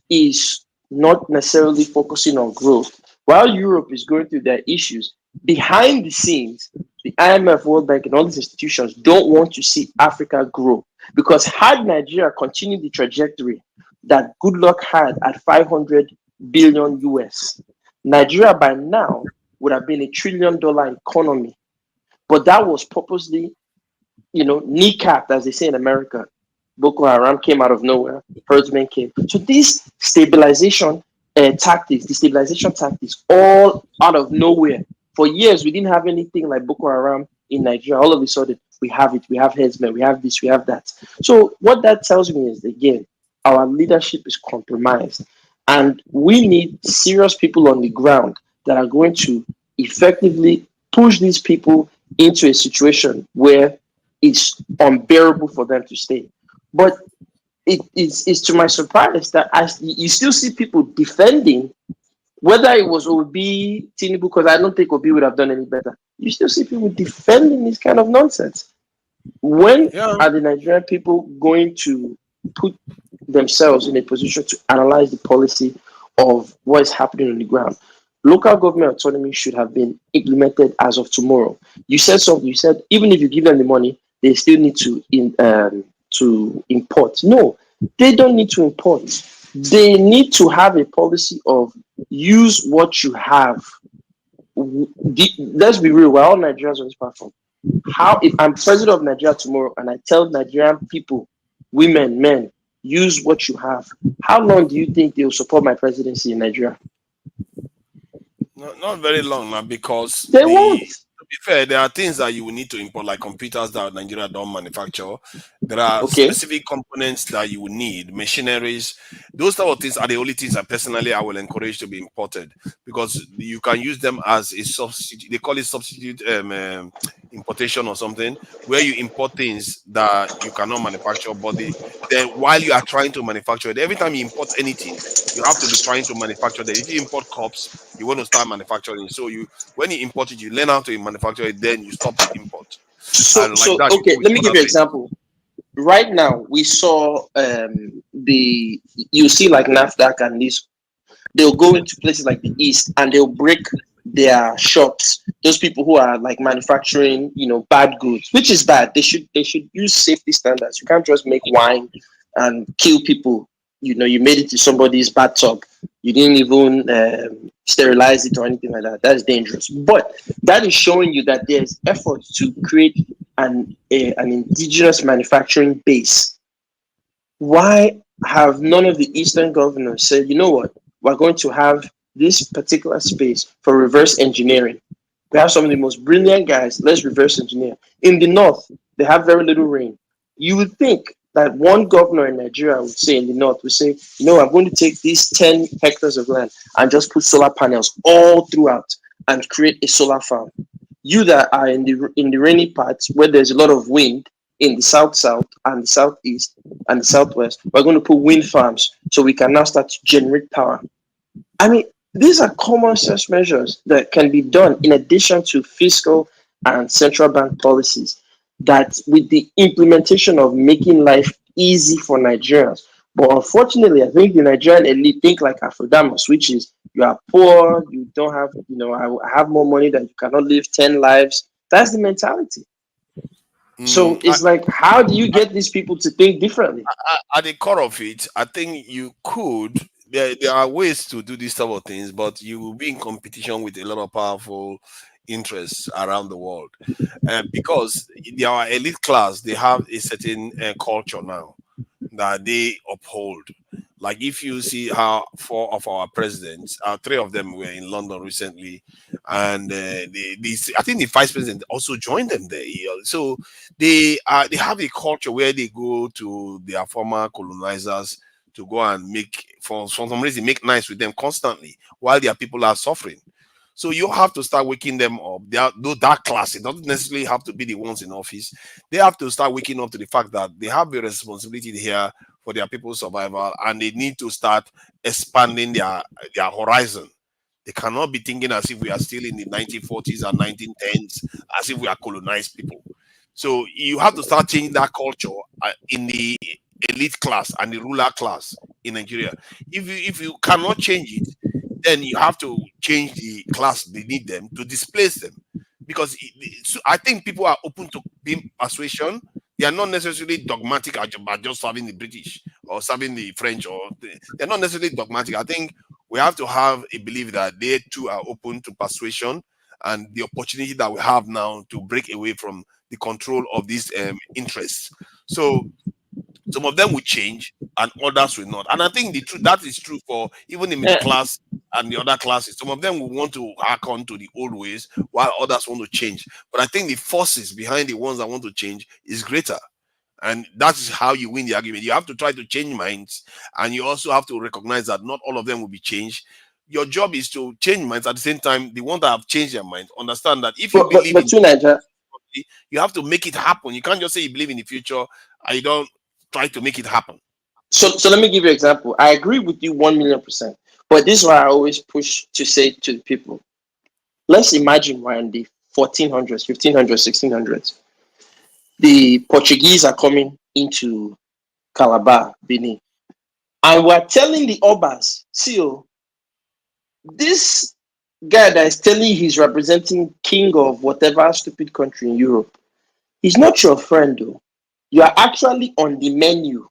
is not necessarily focusing on growth, while Europe is going through their issues, behind the scenes, the IMF, World Bank, and all these institutions don't want to see Africa grow. Because had Nigeria continued the trajectory that Goodluck had at 500 billion US, Nigeria by now would have been $1 trillion economy. But that was purposely, kneecapped, as they say in America. Boko Haram came out of nowhere. Herdsmen came. So these stabilization tactics, destabilization tactics, all out of nowhere. For years, we didn't have anything like Boko Haram in Nigeria. All of a sudden, we have it. We have herdsmen. We have this. We have that. So what that tells me is, again, our leadership is compromised, and we need serious people on the ground that are going to effectively push these people into a situation where it's unbearable for them to stay. But it's to my surprise that you still see people defending, whether it was Obi, Tinubu, because I don't think Obi would have done any better. You still see people defending this kind of nonsense. When Yeah. are the Nigerian people going to put themselves in a position to analyze the policy of what is happening on the ground? Local government autonomy should have been implemented as of tomorrow. You said something. You said even if you give them the money, they still need to import. No, they don't need to import. They need to have a policy of use what you have. Let's be real. We're all Nigerians on this platform. How, if I'm president of Nigeria tomorrow and I tell Nigerian people, women, men, use what you have, how long do you think they will support my presidency in Nigeria? Not very long now, because They won't. be fair, there are things that you will need to import, like computers that Nigeria don't manufacture. There are Okay. specific components that you will need, machineries. Those type of things are the only things that personally I will encourage to be imported, because you can use them as a substitute. They call it substitute importation or something, where you import things that you cannot manufacture, but then while you are trying to manufacture it, every time you import anything, you have to be trying to manufacture that. If you import cups, you want to start manufacturing. So you when you import it, you learn how to manufacture it, then you stop the import. So And like so that, you okay, do with let me give other you an things. example. Right now, we saw the you see like NAFDAC and this, they'll go into places like the East and they'll break their shops. Those people who are like manufacturing, bad goods, which is bad. They should use safety standards. You can't just make wine and kill people. You made it to somebody's bathtub. You didn't even sterilize it or anything like that. That's dangerous. But that is showing you that there's effort to create an indigenous manufacturing base. Why have none of the Eastern governors said, you know what, we're going to have this particular space for reverse engineering? We have some of the most brilliant guys, let's reverse engineer. In the North, they have very little rain. You would think that one governor in Nigeria would say, in the North, would say, I'm going to take these 10 hectares of land and just put solar panels all throughout and create a solar farm. You that are in the rainy parts where there's a lot of wind, in the south and the southeast and the southwest, we're going to put wind farms so we can now start to generate power. I mean, these are common sense measures that can be done in addition to fiscal and central bank policies, that with the implementation of making life easy for Nigerians. But unfortunately, I think the Nigerian elite think like Afrodamus, which is you are poor, you don't have, I have more money than you cannot live 10 lives. That's the mentality. So Mm, it's like, how do you get these people to think differently? at the core of it, I think you could. There are ways to do these type of things, but you will be in competition with a lot of powerful interests around the world, because our elite class, they have a certain culture now that they uphold. Like if you see how four of our presidents, three of them were in London recently, and I think the vice president also joined them there. So they have a culture where they go to their former colonizers to go and make for some reason make nice with them constantly while their people are suffering. So you have to start waking them up. They are though that class. It doesn't necessarily have to be the ones in office. They have to start waking up to the fact that they have a responsibility here for their people's survival, and they need to start expanding their horizon. They cannot be thinking as if we are still in the 1940s and 1910s, as if we are colonized people. So you have to start changing that culture in the elite class and the ruler class in Nigeria. If you cannot change it, then you have to change the class they need them to displace them, because so I think people are open to being persuasion. They are not necessarily dogmatic about just serving the British or serving the French, or they're not necessarily dogmatic. I think we have to have a belief that they too are open to persuasion and the opportunity that we have now to break away from the control of these interests. So some of them will change and others will not. And I think the truth that is true for even the middle Uh, class and the other classes. Some of them will want to hack on to the old ways while others want to change. But I think the forces behind the ones that want to change is greater. And that is how you win the argument. You have to try to change minds, and you also have to recognize that not all of them will be changed. Your job is to change minds at the same time. The ones that have changed their minds understand that if you believe But in to Nigeria. you have to make it happen. You can't just say you believe in the future and you don't try to make it happen. So let me give you an example. I agree with you 1,000,000%. But this is why I always push to say to the people, let's imagine we're in the 1400s, 1500s, 1600s. The Portuguese are coming into Calabar, Benin. And we're telling the Obas, see, this guy that is telling you he's representing king of whatever stupid country in Europe, he's not your friend, though. You are actually on the menu.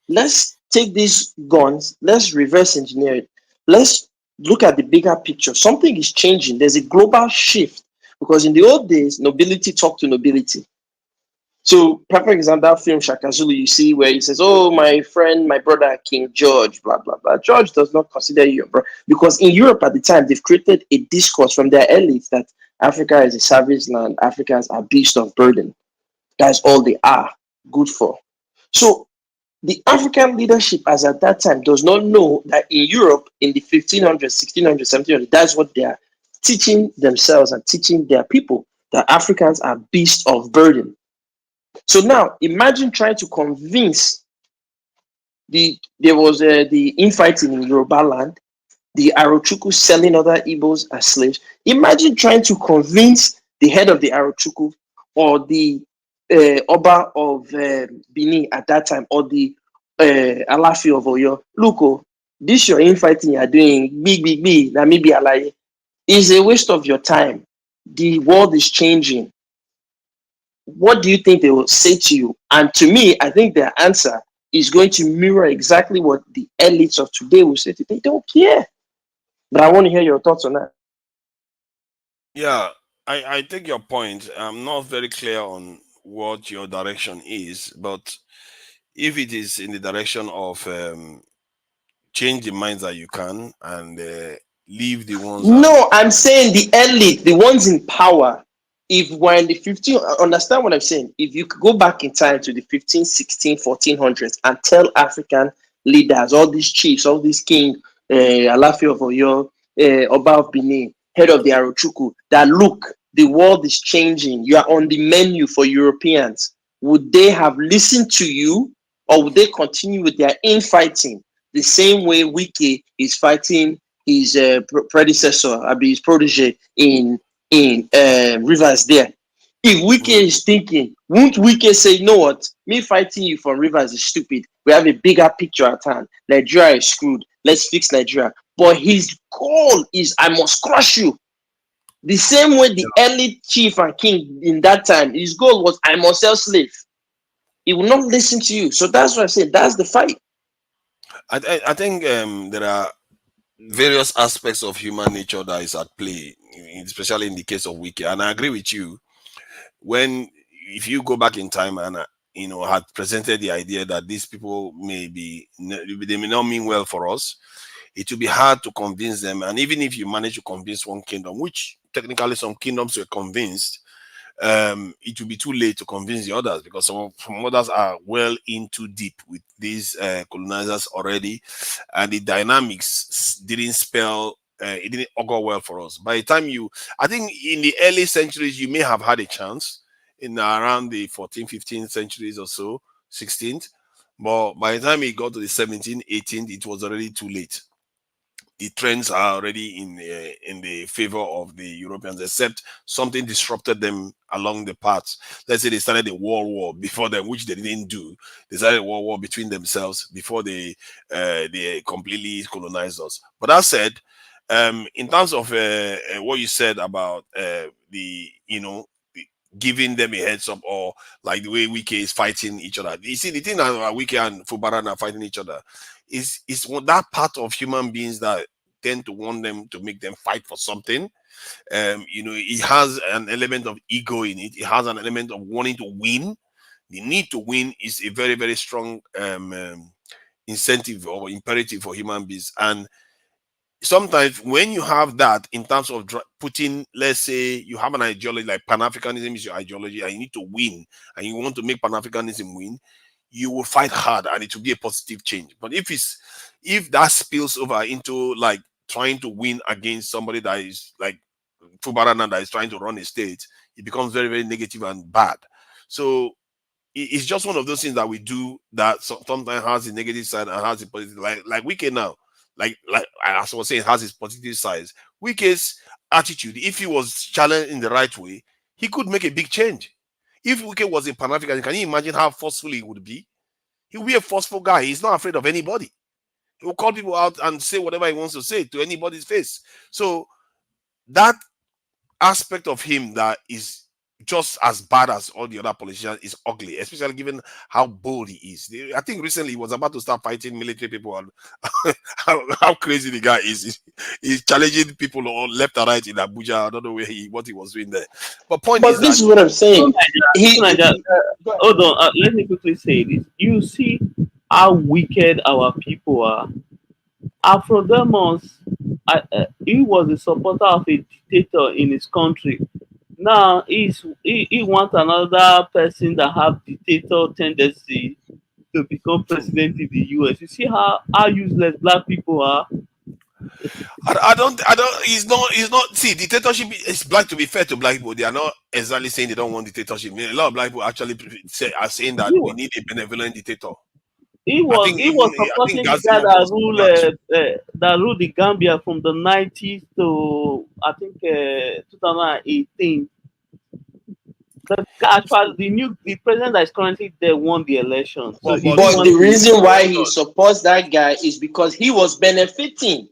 Let's take these guns, let's reverse engineer it. Let's look at the bigger picture. Something is changing. There's a global shift because in the old days, nobility talked to nobility. So, perfect example, that film Shaka Zulu, you see where he says, "Oh, my friend, my brother, King George, blah blah blah." George does not consider you your brother because in Europe at the time they've created a discourse from their elites that Africa is a savage land. Africans are beasts of burden. That's all they are good for. So the African leadership as at that time does not know that in Europe in the 1500s, 1600s, 1700s, that's what they are teaching themselves and teaching their people, that Africans are beasts of burden. So now imagine trying to convince there was the infighting in Yoruba land, the Arochukwu selling other Igbos as slaves. Imagine trying to convince the head of the Arochukwu or the Oba of Benin at that time, or the Alafi of Oyo. Look, oh, this your infighting you are doing, big, Namibia Alaye, is a waste of your time. The world is changing. What do you think they will say to you? And to me, I think their answer is going to mirror exactly what the elites of today will say. They don't care. But I want to hear your thoughts on that. Yeah, I take your point. I'm not very clear on what your direction is, but if it is in the direction of change the minds that you can and leave the ones that No, I'm saying the elite, the ones in power. If we're in the 15, understand what I'm saying. If you could go back in time to the 15, 16, 1400s and tell African leaders, all these chiefs, all these kings, Alafi of Oyo, Oba of Benin, head of the Arochukwu, that look, the world is changing. You are on the menu for Europeans. Would they have listened to you, or would they continue with their infighting the same way Wiki is fighting his predecessor, I mean his protege in Rivers there? If Wike Mhm. is thinking, won't Wike say, you know what, me fighting you from Rivers is stupid. We have a bigger picture at hand. Nigeria is screwed. Let's fix Nigeria. But his goal is, I must crush you. The same way the elite chief and king in that time, his goal was, I must sell slave. He will not listen to you. So that's what I said. That's the fight. I think there are various aspects of human nature that is at play, especially in the case of Wiki. And I agree with you. When if you go back in time and had presented the idea that these people they may not mean well for us, it will be hard to convince them. And even if you manage to convince one kingdom, which technically some kingdoms were convinced, it will be too late to convince the others, because some others are well into deep with these colonizers already, and the dynamics didn't spell. It didn't augur well for us. By the time I think in the early centuries, you may have had a chance in around the 14th, 15th centuries or so, 16th. But by the time it got to the 17th, 18th, it was already too late. The trends are already in the favor of the Europeans, except something disrupted them along the path. Let's say they started a world war before them, which they didn't do. They started a world war between themselves before they completely colonized us. But that said, in terms of what you said about the giving them a heads up, or like the way Wike is fighting each other. You see, the thing that Wike and Fubaran are fighting each other is that part of human beings that tend to want them to make them fight for something. It has an element of ego in it. It has an element of wanting to win. The need to win is a very, very strong incentive or imperative for human beings. And sometimes when you have that in terms of putting, let's say you have an ideology like Pan-Africanism is your ideology and you need to win and you want to make Pan-Africanism win, you will fight hard and it will be a positive change. But if that spills over into like trying to win against somebody that is like Fubarana that is trying to run a state, it becomes very, very negative and bad. So it's just one of those things that we do that sometimes has a negative side and has a positive, like Wike now. Like as I was saying, has his positive sides. Wike's attitude, if he was challenged in the right way, he could make a big change. If Wike was in Pan African, can you imagine how forceful he would be? He would be a forceful guy. He's not afraid of anybody. He will call people out and say whatever he wants to say to anybody's face. So that aspect of him that is just as bad as all the other politicians is ugly, especially given how bold he is. I think recently he was about to start fighting military people and how crazy the guy is. He's challenging people on left and right in Abuja. I don't know what he was doing there. But point is But that this is what I'm So saying. Naija, so He, Naija, go ahead. hold on. Let me quickly say this. You see how wicked our people are. Afrodermos he was a supporter of a dictator in his country. Now he wants another person that have dictator tendency to become president in the US. You see how useless black people are. I don't. He's not. See, dictatorship is black. To be fair to black people, they are not exactly saying they don't want dictatorship. A lot of black people actually are saying that He we was need a benevolent dictator. he I was think he even was I think supporting the guy Gassimo was black. that ruled the Gambia from the 90s to I think 2018. Actually, the president that is currently there won the election, so he didn't But want the to. reason why hold he on. supports that guy is because he was benefiting.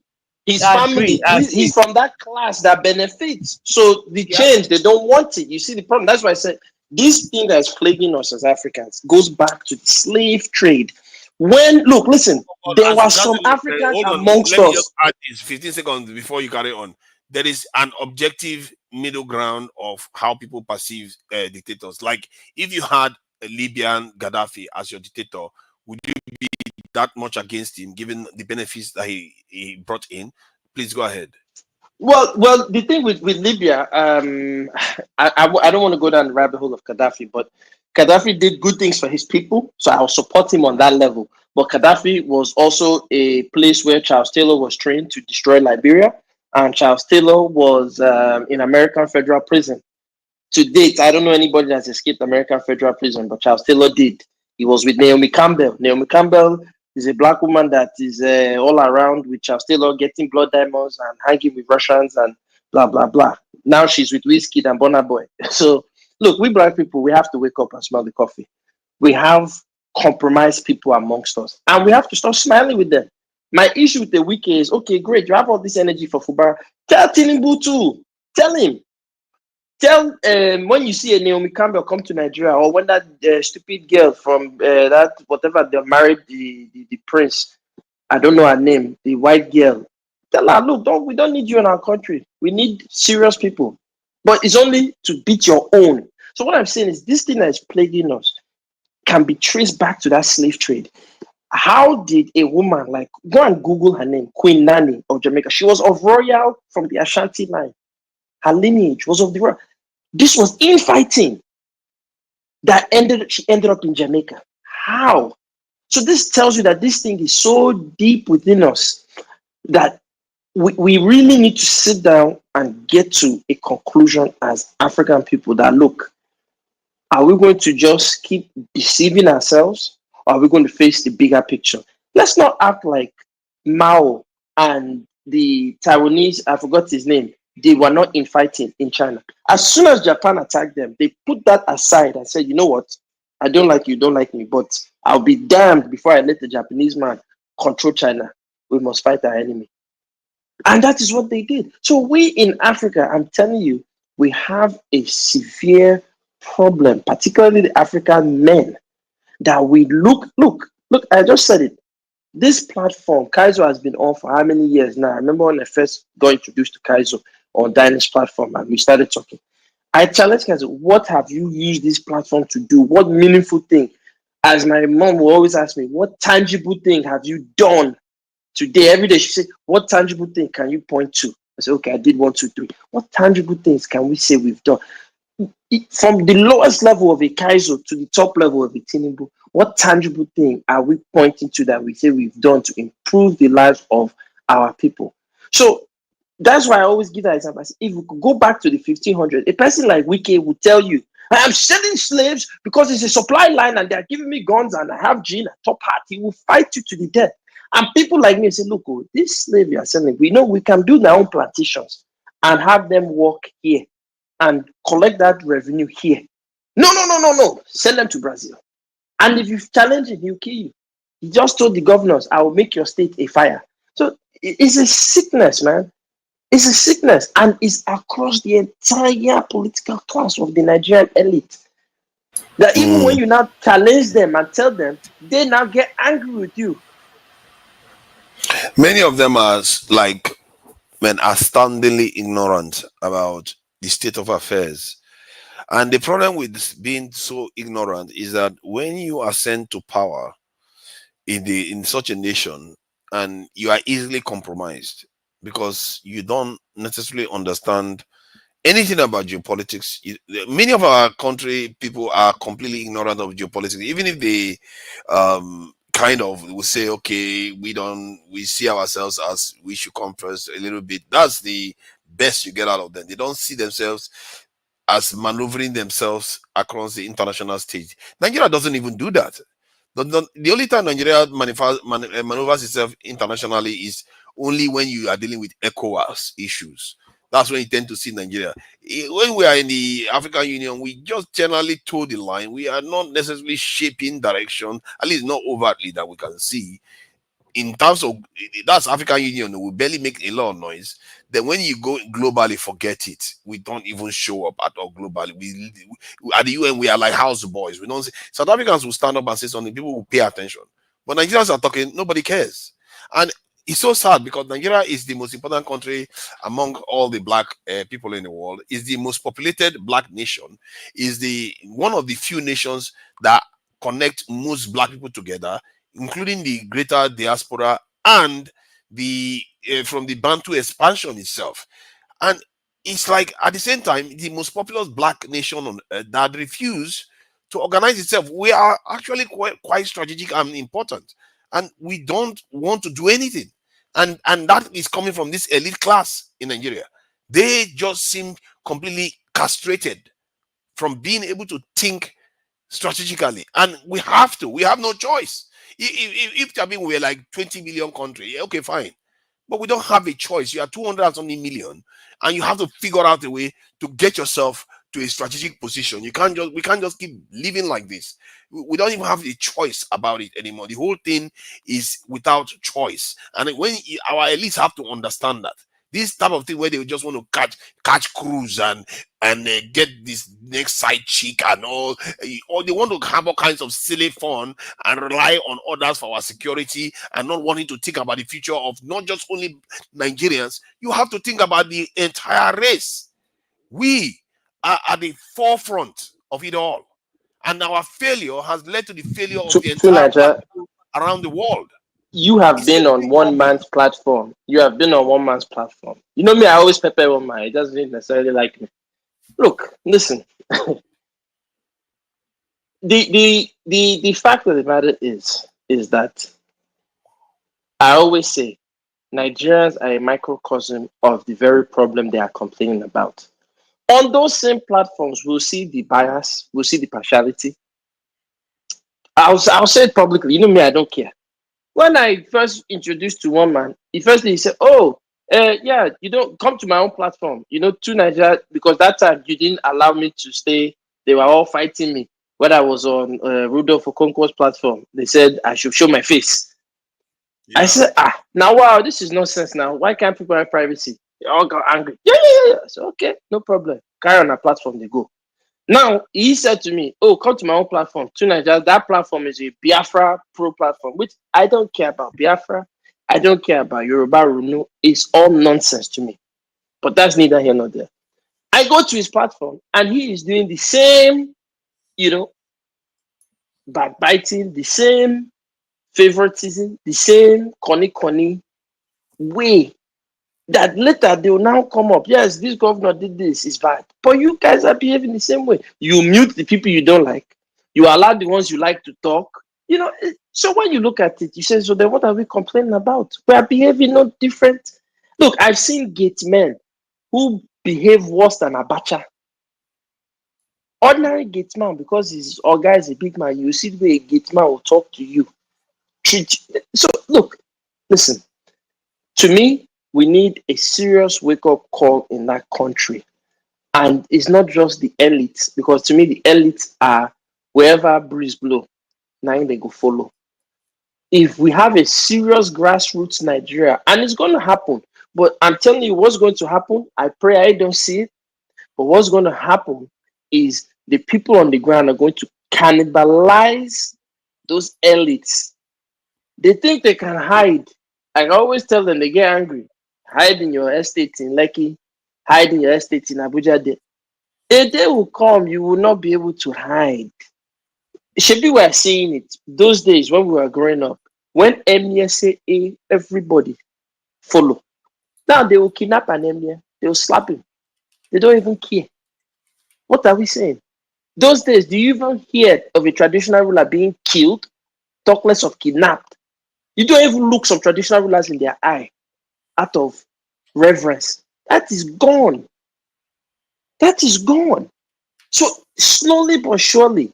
His I agree. family, I he's agree. from that class that benefits. So the Yeah. change, they don't want it. You see the problem. That's why I said this thing that's plaguing us as Africans goes back to the slave trade. When look, listen, But there as were some Gassimo said, Africans hold on. amongst Let me just us. add this 15 seconds before you carry on. There is an objective middle ground of how people perceive dictators. Like if you had a Libyan Gaddafi as your dictator, would you be that much against him given the benefits that he brought in? Please go ahead. Well, the thing with Libya, I don't want to go down the rabbit hole of Gaddafi, but Gaddafi did good things for his people, so I'll support him on that level. But Gaddafi was also a place where Charles Taylor was trained to destroy Liberia, and Charles Taylor was in American federal prison. To date, I don't know anybody that's escaped American federal prison, but Charles Taylor did. He was with Naomi Campbell. Naomi Campbell is a black woman that is all around with Charles Taylor, getting blood diamonds and hanging with Russians and blah blah blah. Now she's with Wizkid and Burna Boy. So look, we black people, we have to wake up and smell the coffee. We have compromised people amongst us, and we have to start smiling with them. My issue with the wiki is okay, great, you have all this energy for Fubara. Tell Tinubu too. Tell him, tell when you see a Naomi Campbell come to Nigeria, or when that stupid girl from that whatever they married the prince, I don't know her name, the white girl. Tell her, look, we don't need you in our country. We need serious people. But it's only to beat your own. So what I'm saying is this thing that is plaguing us can be traced back to that slave trade. How did a woman like go and Google her name, Queen Nani of Jamaica? She was of royal from the Ashanti line. Her lineage was of the royal. This was infighting that she ended up in Jamaica. How? So this tells you that this thing is so deep within us that we really need to sit down and get to a conclusion as African people that look, are we going to just keep deceiving ourselves, or are we going to face the bigger picture? Let's not act like Mao and the Taiwanese, I forgot his name, they were not infighting in China. As soon as Japan attacked them, they put that aside and said, you know what? I don't like you, don't like me, but I'll be damned before I let the Japanese man control China. We must fight our enemy. And that is what they did. So we in Africa, I'm telling you, we have a severe problem, particularly the African men, that we look, I just said it. This platform, Kaizo has been on for how many years now? I remember when I first got introduced to Kaizo on Dynasty platform and we started talking. I challenged Kaizo, what have you used this platform to do? What meaningful thing? As my mom will always ask me, what tangible thing have you done today? Every day she said, what tangible thing can you point to? I said, okay, I did 1, 2, 3. What tangible things can we say we've done? From the lowest level of a Kaizo to the top level of a Tinubu, what tangible thing are we pointing to that we say we've done to improve the lives of our people? So that's why I always give that example. If we could go back to the 1500, a person like Wike would tell you, I am selling slaves because it's a supply line and they're giving me guns and I have gin and top hat. He will fight you to the death. And people like me say, look, oh, this slave you are selling, we know we can build our own plantations and have them work here and collect that revenue here. No. Send them to Brazil. And if you challenge him, he'll kill you. He just told the governors, I will make your state a fire. So it's a sickness, man. It's a sickness, and it's across the entire political class of the Nigerian elite. That even when you now challenge them and tell them, they now get angry with you. Many of them are like men astoundingly ignorant about the state of affairs. And the problem with being so ignorant is that when you ascend to power in such a nation and you are easily compromised, because you don't necessarily understand anything about geopolitics. Many of our country people are completely ignorant of geopolitics, even if they kind of will say, okay, we see ourselves as we should come first a little bit. That's the best you get out of them. They don't see themselves as maneuvering themselves across the international stage. Nigeria doesn't even do that. The only time Nigeria maneuvers itself internationally is only when you are dealing with ECOWAS issues. That's when you tend to see Nigeria. When we are in the African Union, we just generally toe the line. We are not necessarily shaping direction, at least not overtly that we can see. In terms of that's African Union, we barely make a lot of noise. Then when you go globally, forget it. We don't even show up at all globally. At the UN, we are like house boys. We don't say, South Africans will stand up and say something, people will pay attention. But Nigerians are talking, nobody cares. And it's so sad because Nigeria is the most important country among all the black people in the world, is the most populated black nation, is the one of the few nations that connect most black people together, including the greater diaspora and the from the Bantu expansion itself. And it's like at the same time, the most populous black nation on earth that refuse to organize itself. We are actually quite strategic and important, and we don't want to do anything. And that is coming from this elite class in Nigeria. They just seem completely castrated from being able to think strategically, and we have to. We have no choice. If I mean we're like 20 million country, yeah, okay, fine, but we don't have a choice. You are 200 and something million, and you have to figure out a way to get yourself to a strategic position. We can't just keep living like this. We don't even have a choice about it anymore. The whole thing is without choice, and when our elites have to understand that this type of thing where they just want to catch cruise and get this next side chick and all, or they want to have all kinds of silly fun and rely on others for our security and not wanting to think about the future of not just only Nigerians. You have to think about the entire race. We are at the forefront of it all, and our failure has led to the failure of the To entire black Nigeria, people around the world. you have It's a been on big one problem. man's platform. You have been on one man's platform. You know me, I always pepper one man. It doesn't necessarily like me. Look, listen. The fact of the matter is that I always say Nigerians are a microcosm of the very problem they are complaining about. On those same platforms, we'll see the bias, we'll see the partiality. I'll say it publicly. You know me, I don't care. When I first introduced to one man, he said, "Oh, yeah, you don't come to my own platform. You know, to Nigeria, because that time you didn't allow me to stay. They were all fighting me when I was on Rudolph Okonkwo's platform. They said I should show my face. I Yeah. said, now wow, this is nonsense. Now, why can't people have privacy? They all got angry. Yeah. So okay, no problem. Carry on a platform. They go. Now he said to me, "Oh, come to my own platform, to Nigeria. That platform is a Biafra pro platform, which I don't care about Biafra. I don't care about Yoruba Runu. It's all nonsense to me. But that's neither here nor there. I go to his platform, and he is doing the same, you know, backbiting, the same favoritism, the same conny way. That later they will now come up. Yes, this governor did this. It's bad. But you guys are behaving the same way. You mute the people you don't like. You allow the ones you like to talk. You know. So when you look at it, you say, so then what are we complaining about? We are behaving no different. Look, I've seen gate men who behave worse than Abacha. Ordinary gate man, because his guy is a big man, you see the way a gate man will talk to you. Treat you. So look, listen. To me, we need a serious wake-up call in that country. And it's not just the elites, because to me, the elites are wherever breeze blow, now they go follow. If we have a serious grassroots Nigeria, and it's going to happen, but I'm telling you what's going to happen. I pray I don't see it, but what's going to happen is the people on the ground are going to cannibalize those elites. They think they can hide. I always tell them they get angry. Hide in your estate in Lekki, hide in your estate in Abuja. A day will come, you will not be able to hide. Shebi we are seeing it. Those days when we were growing up, when Emir say A, everybody follow. Now they will kidnap an emir, they will slap him. They don't even care. What are we saying? Those days, do you even hear of a traditional ruler being killed? Talk less of kidnapped. You don't even look some traditional rulers in their eye out of reverence. That is gone. That is gone. So slowly but surely,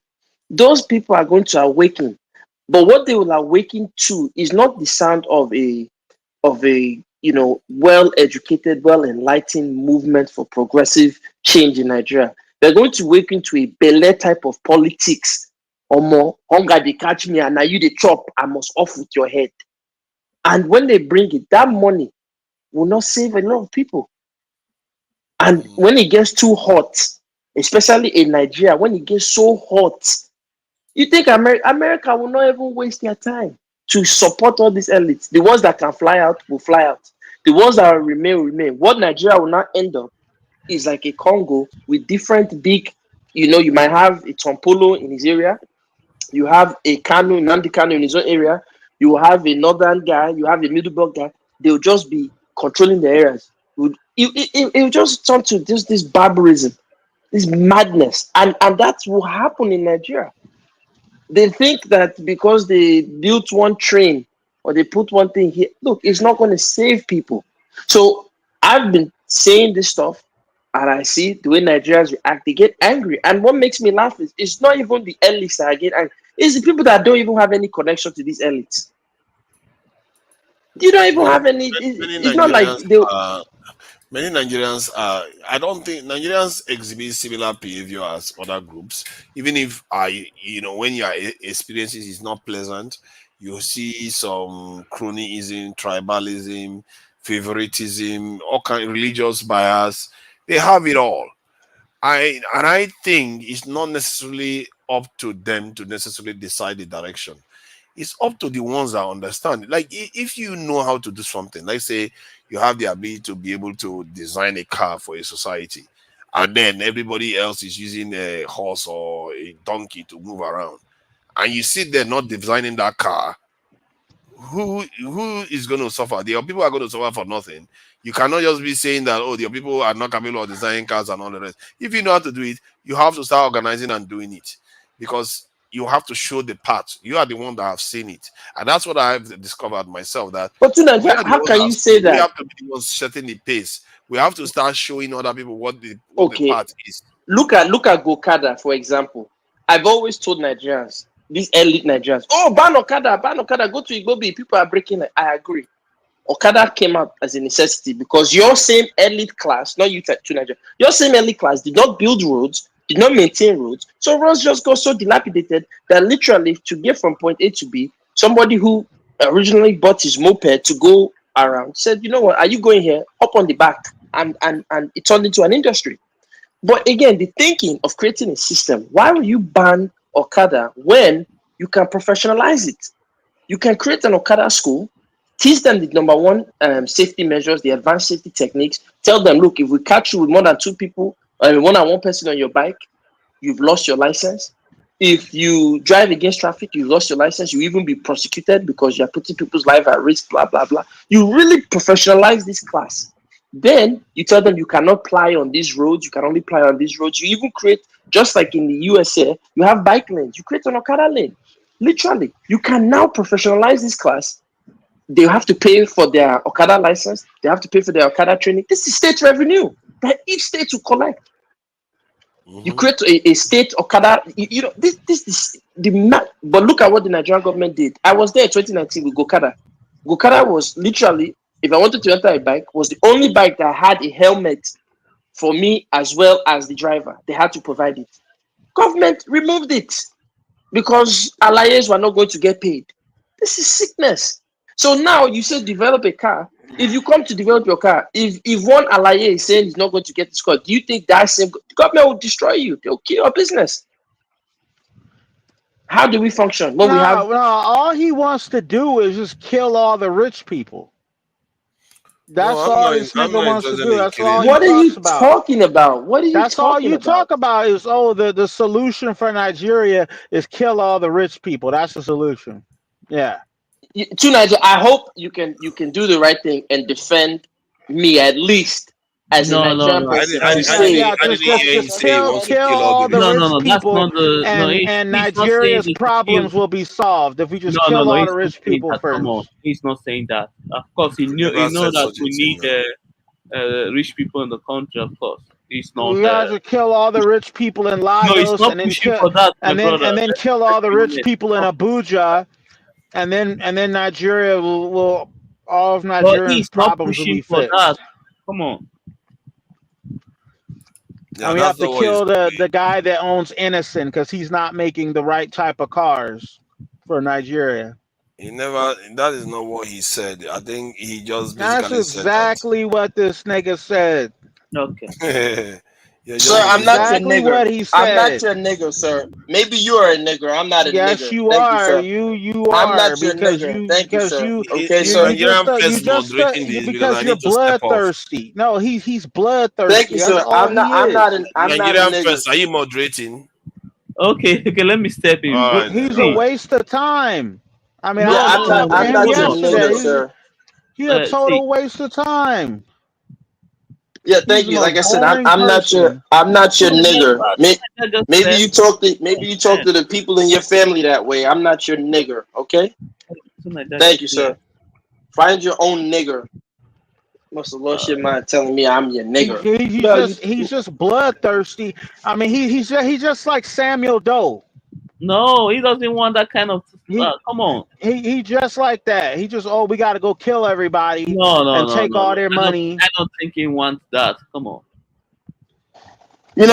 those people are going to awaken. But what they will awaken to is not the sound of a well-educated, well-enlightened movement for progressive change in Nigeria. They're going to awaken to a Bele type of politics. Omo, hunger they catch me, and now you the chop, I must off with your head. And when they bring it, that money will not save a lot of people. And when it gets too hot, especially in Nigeria, when it gets so hot, you think America will not even waste their time to support all these elites. The ones that can fly out will fly out. The ones that will remain will remain. What Nigeria will not end up is like a Congo with different big, you might have a Tompolo in his area, you have a Kanu, Nandi Kanu in his own area, you have a northern guy, you have a Middlebelt guy. They'll just be controlling the areas. It will just turn to this barbarism, this madness, and that will happen in Nigeria. They think that because they built one train or they put one thing here, look, it's not going to save people. So I've been saying this stuff, and I see the way Nigerians react. They get angry, and what makes me laugh is it's not even the elites that get angry. It's the people that don't even have any connection to these elites. You don't even Well, have any. many It's not like Nigerians they. are many Nigerians are. I don't think Nigerians exhibit similar behavior as other groups. Even if when your experiences is not pleasant, you see some cronyism, tribalism, favoritism, all kind religious bias. They have it all. I think it's not necessarily up to them to necessarily decide the direction. It's up to the ones that understand. Like if you know how to do something, like say you have the ability to be able to design a car for a society, and then everybody else is using a horse or a donkey to move around, and you sit there not designing that car, who is going to suffer? The people are going to suffer for nothing. You cannot just be saying that, oh, the people are not capable of designing cars and all the rest. If you know how to do it, you have to start organizing and doing it, because you have to show the path. You are the one that have seen it, and that's what I've discovered myself, that But to we Nigeria, are the how ones can that have you seen say it. We that? have to be the ones setting the pace. We have to start showing other people what the Okay, path is. look at Gokada, for example. I've always told Nigerians, these elite Nigerians, oh, ban Okada, go to Igbobi, people are breaking it. I agree. Okada came out as a necessity because your same elite class, not you to Nigeria, your same elite class did not build roads, did not maintain roads. So roads just got so dilapidated that literally to get from point A to B, somebody who originally bought his moped to go around said, you know what, are you going here? Hop on the back. And it turned into an industry. But again, the thinking of creating a system, why will you ban Okada when you can professionalize it? You can create an Okada school, teach them the number one safety measures, the advanced safety techniques. Tell them, look, if we catch you with more than two people, more than one person on your bike, you've lost your license. If you drive against traffic, you've lost your license. You even be prosecuted because you're putting people's life at risk, blah, blah, blah. You really professionalize this class. Then you tell them you cannot ply on these roads. You can only ply on these roads. You even create, just like in the USA, you have bike lanes. You create an Okada lane. Literally, you can now professionalize this class. They have to pay for their Okada license. They have to pay for their Okada training. This is state revenue that each state will collect. You Mhm. create a state Okada. This is but look at what the Nigerian government did. I was there in 2019 with Gokada. Gokada was literally, if I wanted to enter a bike, was the only bike that had a helmet for me as well as the driver. They had to provide it. Government removed it because allies were not going to get paid. This is sickness. So now you say develop a car. If you come to develop your car, if one ally is saying he's not going to get the score, do you think that same government will destroy you? They'll kill your business. How do we function when we No, have? no. All he wants to do is just kill all the rich people. No, That's all this I'm nigga not wants to interested do. in That's killing all he What are people. talks you about. talking about? What are you That's all talking you about? talk about is, oh, the solution for Nigeria is kill all the rich people. That's the solution. Yeah. To Nigeria, I hope you can do the right thing and defend me at least as a No, no, Nigerian no, person to Yeah, say yeah. I Just, didn't just, hear him just say he kill, wants to kill kill all all the the rich no, no, rich no. people. That's people, not the no. and He's not saying Nigeria's they should kill. problems will be solved if we just No, no, kill no. all He's the not rich saying people that. Come on, first. he's not saying that. Of course, He he never know said that such a we thing need now. rich people in the country. Of course, he's We not. guys to kill all the rich people in No, he's Lagos, not and then pushing kill, for that, my brother. and then kill Let's all the be rich honest. people in Abuja, and then Nigeria will all of But Nigerians' he's not problems will pushing be for that. fixed. Come on. Yeah, And we have that's to not what he's kill the doing. guy that owns Innocent because he's not making the right type of cars for Nigeria. He never. That is not what he said. I think he just That's basically said that. exactly what this nigga said. Okay. You're Sir, just That's I'm making not stuff. your exactly nigger. what he I'm not said. your nigger, sir. Maybe you are a nigger. I'm not a Yes, nigger. you Thank you, are. sir. You I'm are not your because nigger. Thank you, sir. you Okay, Is sir. just Nigerian first moderating this because because I you're need to step off. bloodthirsty. No, he's Thank you, bloodthirsty. That's sir. all he I'm not is. an I'm not a Nigerian nigger. first, are you moderating? Okay. Okay. Let me step in. All Bro, right He's then. a All see. right. waste of time. I mean, Yeah, No, I no, I'm was not no. talking to I'm him not Hold your on. Hold nigger, yesterday. on. sir. He a See. total waste of time. Yeah, He's thank the you. Like most I said, boring person. I'm not your nigger. I just Maybe left. you talk to the people in your family that way. I'm not your nigger, okay? So my dad Thank just you, left. sir. Find your own nigger. Must have lost Uh, your mind telling me I'm your nigger. No, you He's just bloodthirsty. I mean, he's just like Samuel Doe. no, he doesn't want that kind of. He Come on. he just like that. He just we got to go kill everybody No, no, and no, take no, all no. their money. I don't think he wants that. Come on.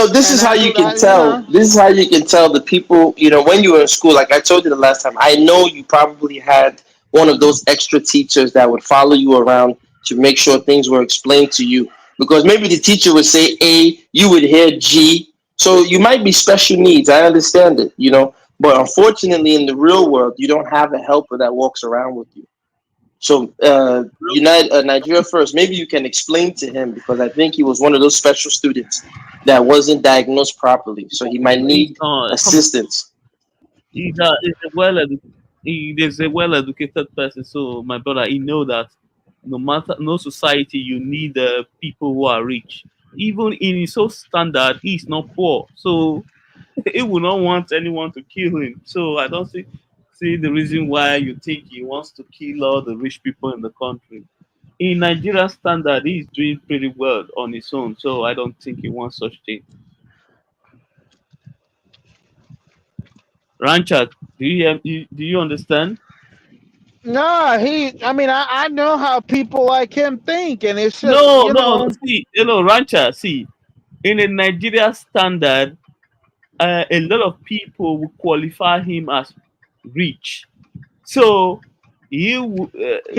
this And is how that's you what can I, you tell. know. This is how you can tell the people, when you were in school, like I told you the last time, I know you probably had one of those extra teachers that would follow you around to make sure things were explained to you. Because maybe the teacher would say A, you would hear G. So you might be special needs. I understand it. But unfortunately, in the real world, you don't have a helper that walks around with you. So, Nigeria First, maybe you can explain to him because I think he was one of those special students that wasn't diagnosed properly. So he might He's need not. Come on. assistance. He's a well-educated person. So my brother, he know that no society, you need people who are rich. Even in his own standard, he's not poor. So he will not want anyone to kill him. So I don't see the reason why you think he wants to kill all the rich people in the country. In Nigeria standard, he's doing pretty well on his own. So I don't think he wants such thing. Ranchak, do you understand? Nah, I mean, I know how people like him think, and it's just No, no. See, Rancher. See, in a Nigeria standard, a lot of people will qualify him as rich. So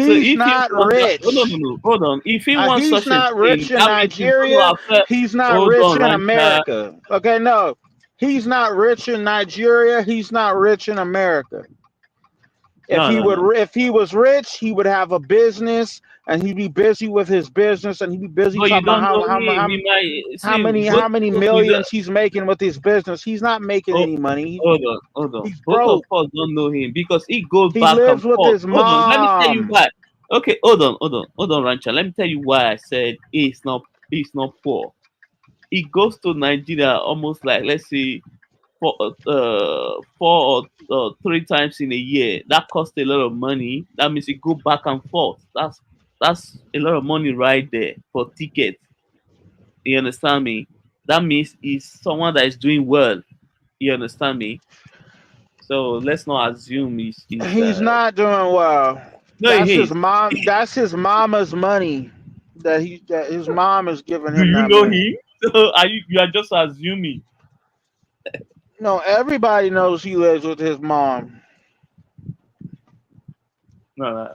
so he's if he not wants that, oh, no, no, rich. no, hold on. If he wants He's such a not thing, rich in that means he's going Nigeria. to affect. He's not Hold rich on, in Rancher. America. Okay, no, he's not rich in Nigeria. He's not rich in America. No, no, no. If he was rich, he would have a business, and he'd be busy with his business, and he'd be busy But you talking about don't know him. He might see how many we don't, millions he's making with his business. He's not making oh, any money. hold on. He's Both of broke. us don't know him because he goes He back and lives with forth. his Hold on, let me tell you mom. why. Okay, hold on, Rancha. Let me tell you why I said he's not poor. He goes to Nigeria almost like, let's say, four or three times in a year. That costs a lot of money. That means he go back and forth. That's a lot of money right there for tickets. You understand me? That means he's someone that is doing well. You understand me? So let's not assume he's He's not doing well. no, he is. That's his mama's money that his mom is giving Do him you that know money. him? So you are just assuming. No, everybody knows he lives with his mom. No.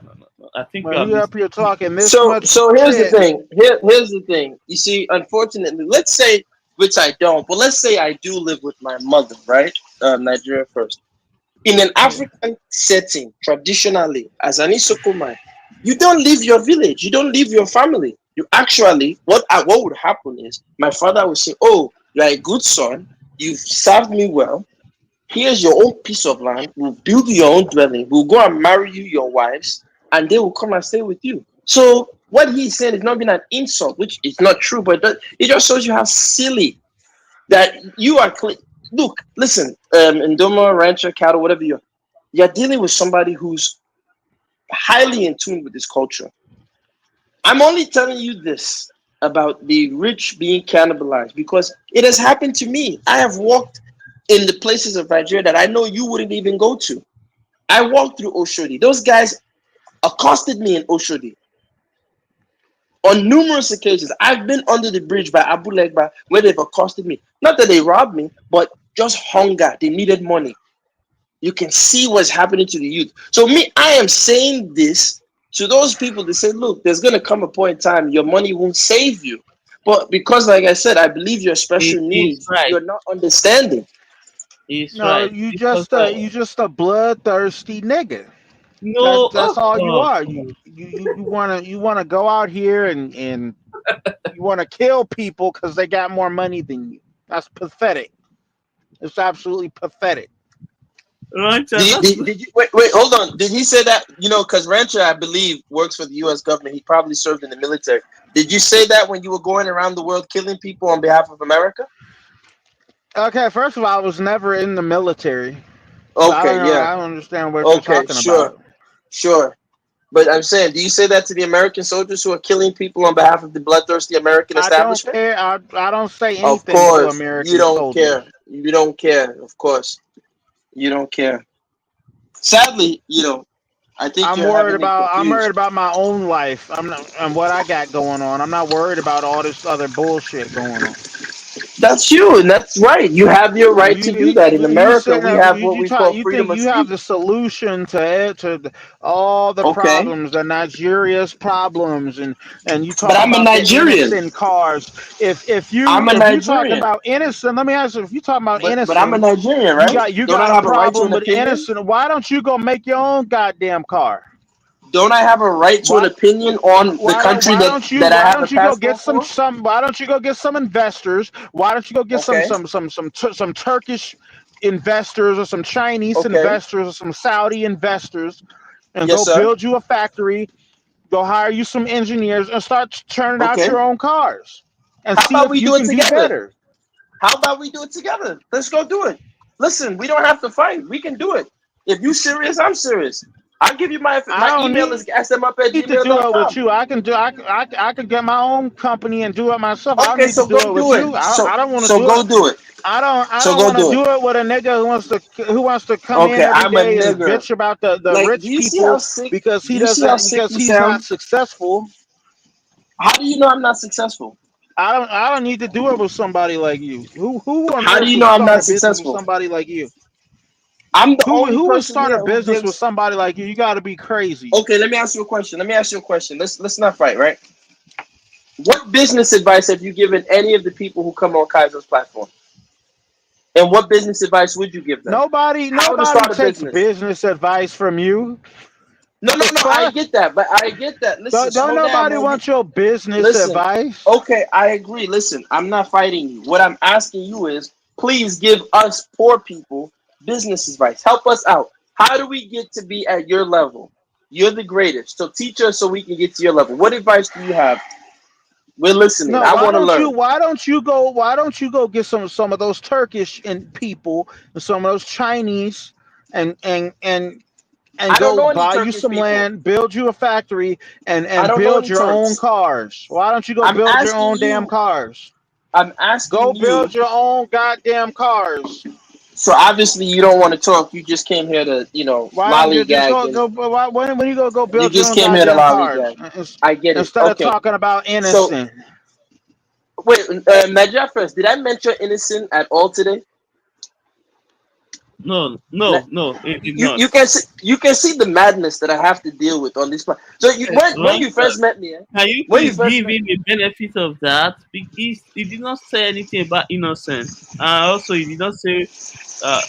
I think you But are he up here mistaken. talking this So much so here's the shit. thing. Here's the thing. You see, unfortunately, let's say, which I don't, but let's say I do live with my mother, right? Nigeria First. In an African setting, traditionally, as an Isoko, you don't leave your village, you don't leave your family. You actually, what would happen is my father would say, "Oh, you're a good son, you've served me well. Here's your own piece of land. We'll build your own dwelling. We'll go and marry you your wives, and they will come and stay with you." So what he's saying is not being an insult, which is not true, but it just shows you how silly that you are. Look, listen, Indoma, rancher, cattle, whatever you're dealing with somebody who's highly in tune with this culture. I'm only telling you this about the rich being cannibalized because it has happened to me. I have walked in the places of Nigeria that I know you wouldn't even go to. I walked through Oshodi. Those guys accosted me in Oshodi on numerous occasions. I've been under the bridge by Abu Legba where they've accosted me. Not that they robbed me, but just hunger. They needed money. You can see what's happening to the youth. So I am saying this to those people that say, look, there's going to come a point in time your money won't save you. But because, like I said, I believe your special needs, right. you're not understanding. He's No, right. you Because, just a bloodthirsty nigga. no, That's all you God. are. You wanna go out here and you wanna kill people because they got more money than you. That's pathetic. It's absolutely pathetic. Rancher, Did you wait, hold on. Did he say that? Because Rancher, I believe, works for the U.S. government. He probably served in the military. Did you say that when you were going around the world killing people on behalf of America? Okay, first of all, I was never in the military. So Okay, yeah. I don't understand what you're Okay, talking about. sure. But I'm saying, do you say that to the American soldiers who are killing people on behalf of the bloodthirsty American I don't establishment? care. I don't say Of anything to course, you American don't soldiers. care. You don't care. Of course, you don't care. Sadly, I think I'm you're worried having it confused. about my own life. I'm not and what I got going on. I'm not worried about all this other bullshit going on. That's you, and that's right. You have your right to do that. In You America, sitting we up, have what we call you think freedom of you have the speech. solution all the Okay, problems, the Nigeria's problems, and you but talk I'm a about the Nigerian. innocent cars. I'm a If you talking Nigerian. about innocent, let me ask you, if you talking about But I'm a innocent, Nigerian, right? you Don't got I a have a right to problem an with opinion? innocent. Why don't you go make your own goddamn car? Don't I have a right to an Why opinion on the country that I have a why don't you go get passport for? why don't you go get some investors? Why don't you go get Okay, some Turkish investors or some Chinese okay, investors or some Saudi investors and yes, go sir. build you a factory, go hire you some engineers and start churning out Okay. your own cars and How see about if we you do it can do together? better. How about we do it together? Let's go do it. Listen, we don't have to fight. We can do it. If you serious, I'm serious. I'll give you I my don't email is smup at need to do it with gmail.com. you. I can get my own company and do it myself. I don't Okay, need to so do go it with do it. you. So I don't want to so do go it. do it. I So don't go want to do it. do it with a nigga who wants to come in Okay, every I'm a day and nigger. bitch about the Like, rich people because do you see how sick you he's not sound? successful. How do you know I'm not successful? I don't need to do it with somebody like you. Who on How do earth you would know I'm start not a business with successful? somebody like you? I'm the only Who would person start a here who business with gives. somebody like you? You got to be crazy. Okay, let me ask you a question. Let's not fight, right? What business advice have you given any of the people who come on Kaiser's platform? And what business advice would you give them? How to Nobody start a takes business? business advice from you. No. The I fuck? get that, but I get that. Listen, Don't slow down, nobody man. want your business Listen. advice. Okay, I agree. Listen, I'm not fighting you. What I'm asking you is, please give us poor people business advice. Help us out. How do we get to be at your level? You're the greatest. So teach us so we can get to your level. What advice do you have? We're listening. No, I want to learn. why don't you go get some of those Turkish and people and some of those Chinese and I don't go know any buy you Turkish some people. land, build you a factory I and don't know build any your own Turks. cars. Why don't you go I'm build your asking own damn you. cars? I'm Go asking you. build your own goddamn cars. So obviously you don't want to talk. You just came here to, Why don't you just lollygag, and when you go you build your just own came here to goddamn cars lollygag. I get it. instead of Okay. talking about So innocent? wait, Nadia first. Did I mention innocent at all today? Na- No, it did You not. you can see the madness that I have to deal with on this plan. So when you Rancher, first met me, can you when you please first give met, him the benefit of that? He did not say anything about innocence. Also, he did not say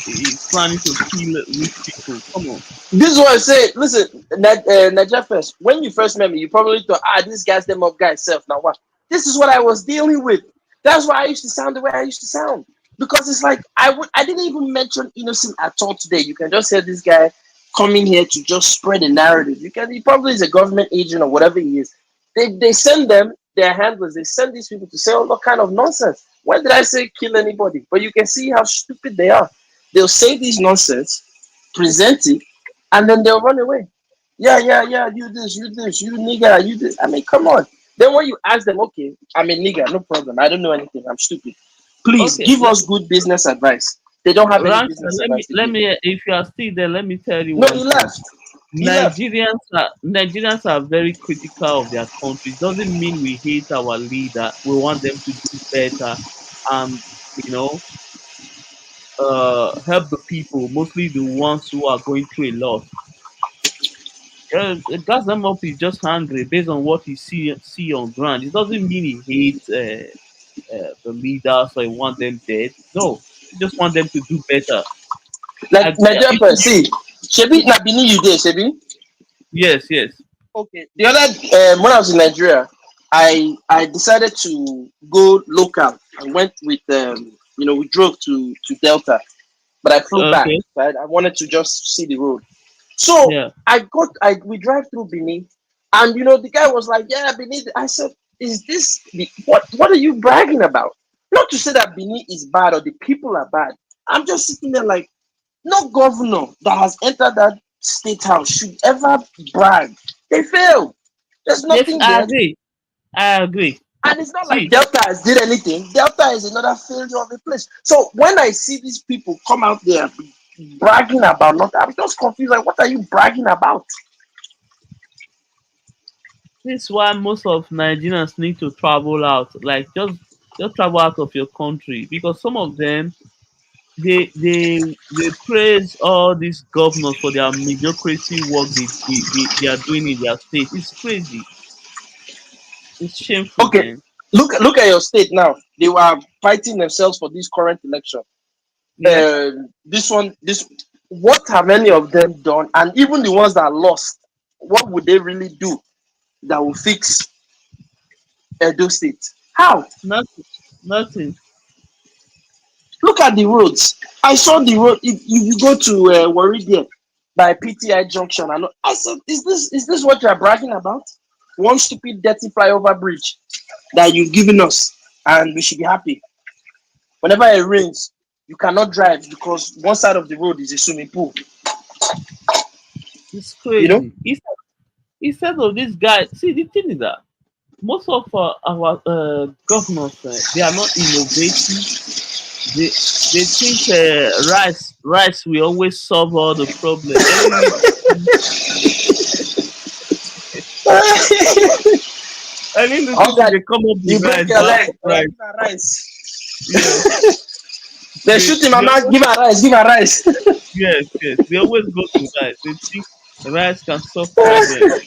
he's planning to kill rich people. Come on. this is what I say. Listen, Nadia first. When you first met me, you probably thought, this guy's them up guy self. Now what? This is what I was dealing with. That's why I used to sound the way I used to sound. Because it's like I didn't even mention innocent at all today. You can just hear this guy coming here to just spread a narrative. He probably is a government agent or whatever he is. They send them, their handlers, they send these people to say all kind of nonsense. When did I say kill anybody? But you can see how stupid they are. They'll say these nonsense, present it, and then they'll run away. Yeah, yeah, yeah, you this, you nigga, you this. I mean, come on. Then when you ask them, okay, I'm a nigga, no problem. I don't know anything. I'm stupid. Please Okay, give us good business advice. They don't have any Ransom, business advice to let give. me, if you are still there, let me tell you No, one he thing. left. He left. Nigerians are very critical of their country. It doesn't mean we hate our leader. We want them to do better and, you know, help the people, mostly the ones who are going through a lot. Gas them up is just angry based on what he see on ground. It doesn't mean he hates the leaders or he want them dead. No, he just want them to do better. Like I, Nigerian person, even, see, Shebi na Benin you there, Shebi. yes, yes. Okay. The other when I was in Nigeria, I decided to go local. I went with we drove to Delta, but I flew back. Okay, Right? I wanted to just see the road. So yeah. we drive through Benin, and the guy was like, "Yeah, Benin." I said, "Is this what are you bragging about?" Not to say that Benin is bad or the people are bad. I'm just sitting there like, no governor that has entered that state house should ever brag. They failed. There's Yes, nothing I there. agree. I agree. And it's not like See, Delta has did anything. Delta is another failure of a place. So when I see these people come out there bragging about nothing, I'm just confused. Like, what are you bragging about? this is why most of Nigerians need to travel out. Like just travel out of your country because some of them they praise all these governors for their mediocrity work they are doing in their state. It's crazy. It's shameful, Okay, man. look at your state now. They were fighting themselves for this current election. Yep. This what have any of them done? And even the ones that lost, what would they really do that will fix Edo State? How? Nothing. Nothing. Look at the roads. I saw the road. If you go to Warri there by PTI Junction, I said, is this what you are bragging about? One stupid dirty flyover bridge that you've given us, and we should be happy. Whenever it rains, you cannot drive because one side of the road is a swimming pool. It's You know? crazy. Instead of this guy, see the thing is that most of our governors they are not innovative. They think rice will always solve all the problem. Any little All thing that they come up you with break rice, your bag leg, of rice. give her rice. Yes, They shoot him, they mama, always, give her rice, give her rice. yes. They always go to rice. They think rice can solve problem.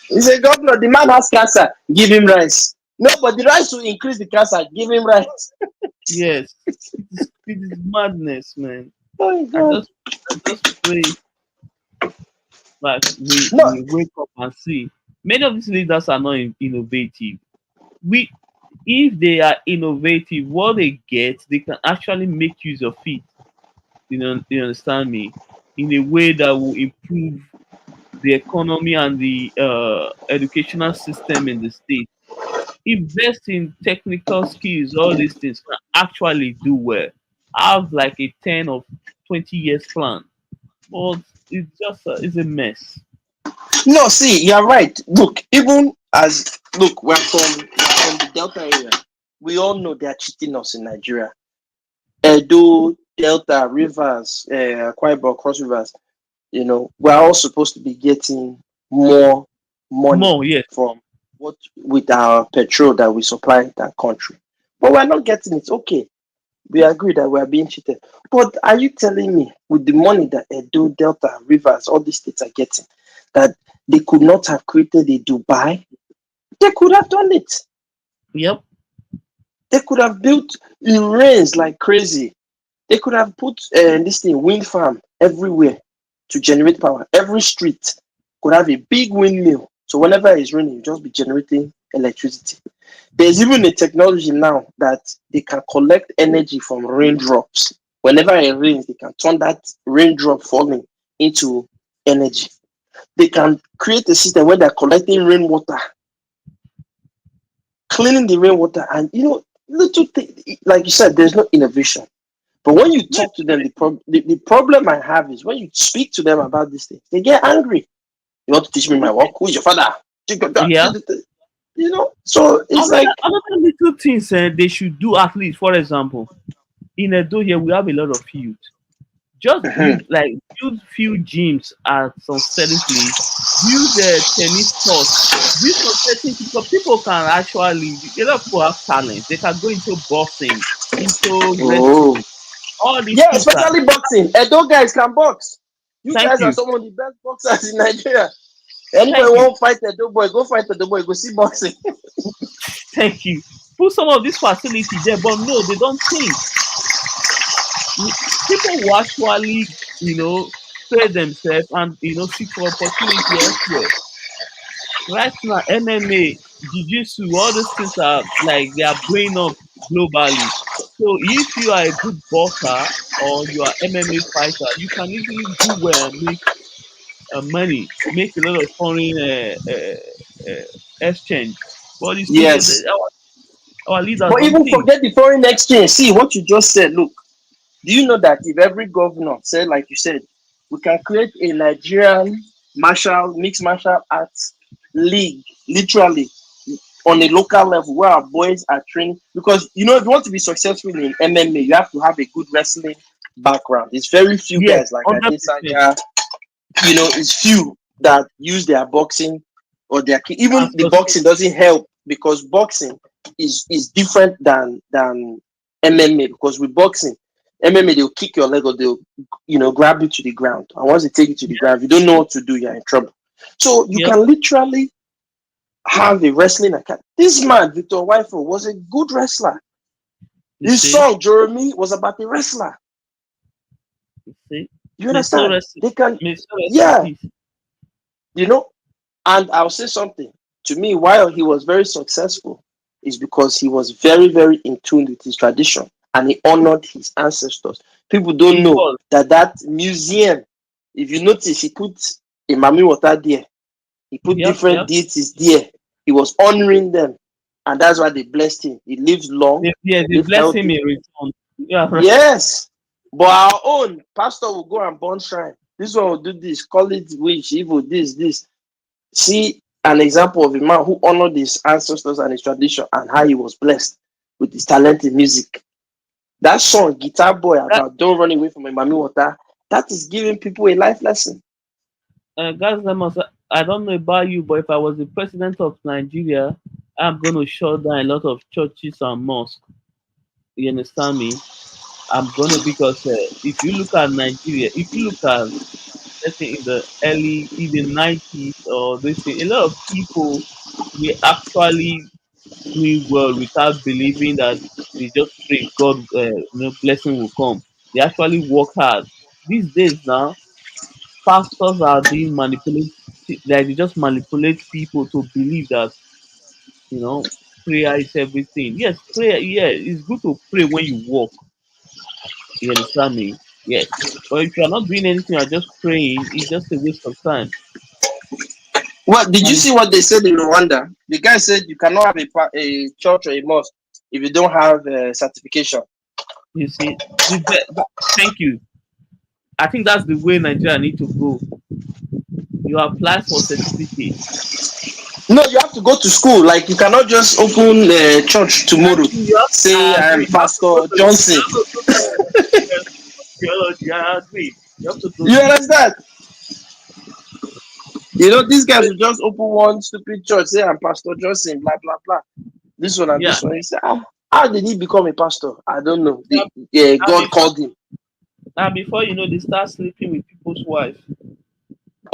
He said, Governor, the man has cancer, give him rice. No, but the rice will increase the cancer, give him rice. Yes, it is madness, man. Oh my I God. just I just pray like No, we wake up and see many of these leaders are not innovative. We If they are innovative, what they get, they can actually make use of it. You understand me? In a way that will improve the economy and the educational system in the state. Invest in technical skills, all these things can actually do well. Have like a 10 or 20 years plan. But it's a mess. no, see, you're right. Look, we're from the Delta area. We all know they are cheating us in Nigeria. Edo, Delta, Rivers, Akwa Ibom, Cross Rivers. We're all supposed to be getting more money More, yes. from what with our petrol that we supply that country. But we're not getting it. Okay, we agree that we are being cheated. But are you telling me with the money that Edo, Delta, Rivers, all these states are getting, that they could not have created a Dubai? They could have done it. Yep. They could have built it rains like crazy. They could have put this thing wind farm everywhere to generate power. Every street could have a big windmill. So whenever it's raining, you just be generating electricity. There's even a technology now that they can collect energy from raindrops. Whenever it rains, they can turn that raindrop falling into energy. They can create a system where they're collecting rainwater, cleaning the rainwater, and little thing, like you said, there's no innovation. But when you Yes, talk to them, the problem I have is when you speak to them about these things, they get angry. You want to teach me my work? Who is your father? yeah. So it's like, Another little things they should do at least. For example, in Edo here we have a lot of youth. Just mhm. build few gyms at some certain place. Build tennis courts. Build some certain because people can actually a lot of people have talent. They can go into boxing, into Oh, wrestling. All these yeah, things are. especially boxing. Edo guys can box. You Thank guys are you, some of the best boxers in Nigeria. Anybody thank you, want fight Edo boy, go fight Edo boy, go see boxing. thank you. Put some of this facility there, but no, they don't think. People will actually, spray themselves and seek for opportunity elsewhere. Right now, MMA, Jiu-Jitsu, all those things are like they are blowing up globally. So if you are a good boxer or you are MMA fighter, you can easily do well and make money, make a lot of foreign exchange. But you see, Yes. our leaders But don't even think. forget the foreign exchange. See what you just said. Look, do you know that if every governor said, like you said, we can create a Nigerian mixed martial arts league, literally on a local level where our boys are trained? Because if you want to be successful in MMA, you have to have a good wrestling background. It's very few Yes, guys like 100%. Adesanya, it's few that use their boxing or even And the succeed. boxing doesn't help because boxing is different than MMA. Because with boxing, MMA they'll kick your leg or they'll grab you to the ground, and once they take you to the ground, if you don't know what to do, you're in trouble. So you Yep. can literally have a wrestling account. This man Victor Wifo was a good wrestler. You His see, song Jeremy was about a wrestler. you see. You May so understand? rest, They can, may so rest in yeah, peace. you know. And I'll say something. To me, while he was very successful, is because he was very, very in tune with his tradition and he honored his ancestors. People don't It know was. that museum, if you notice, he put a Mami water there. He put Yep, different yep. deities there. He was honoring them. And that's why they blessed him. He lived long, They lived bless him healthy. in return. Yeah, right. Yes. But our own pastor will go and burn shrine. This one will do this, call it witch, evil, this. See an example of a man who honored his ancestors and his tradition and how he was blessed with his talent in music. That song, Guitar Boy, That, about don't run away from a Mami Water, that is giving people a life lesson. guys, I don't know about you, but if I was the president of Nigeria, I'm going to shut down a lot of churches and mosques. You understand me? I'm going to because if you look at Nigeria, if you look at let's say in the 90s or this thing, a lot of people were actually doing well without believing that they just pray God, blessing will come. They actually work hard. These days now, pastors are being manipulated. Like they just manipulate people to believe that you know prayer is everything. Yes, prayer. Yeah, it's good to pray when you walk. You understand me? Yes. But if you're not doing anything, you're just praying. It's just a waste of time. Well, did you And see what they said in Rwanda? The guy said you cannot have a church or a mosque if you don't have a certification. you see, thank you. I think that's the way Nigeria need to go. You apply for certificate. No, you have to go to school. Like you cannot just open a church Thank tomorrow. you. You have, Say I I agree. am Pastor You Johnson. have to go to theology. I agree. You have to go You to school. understand? These guys will just open one stupid church, say I'm Pastor Johnson, blah blah blah. This one and Yeah. this one. He said, how did he become a pastor? I don't know. And God before, called him. before you know, they start sleeping with people's wife.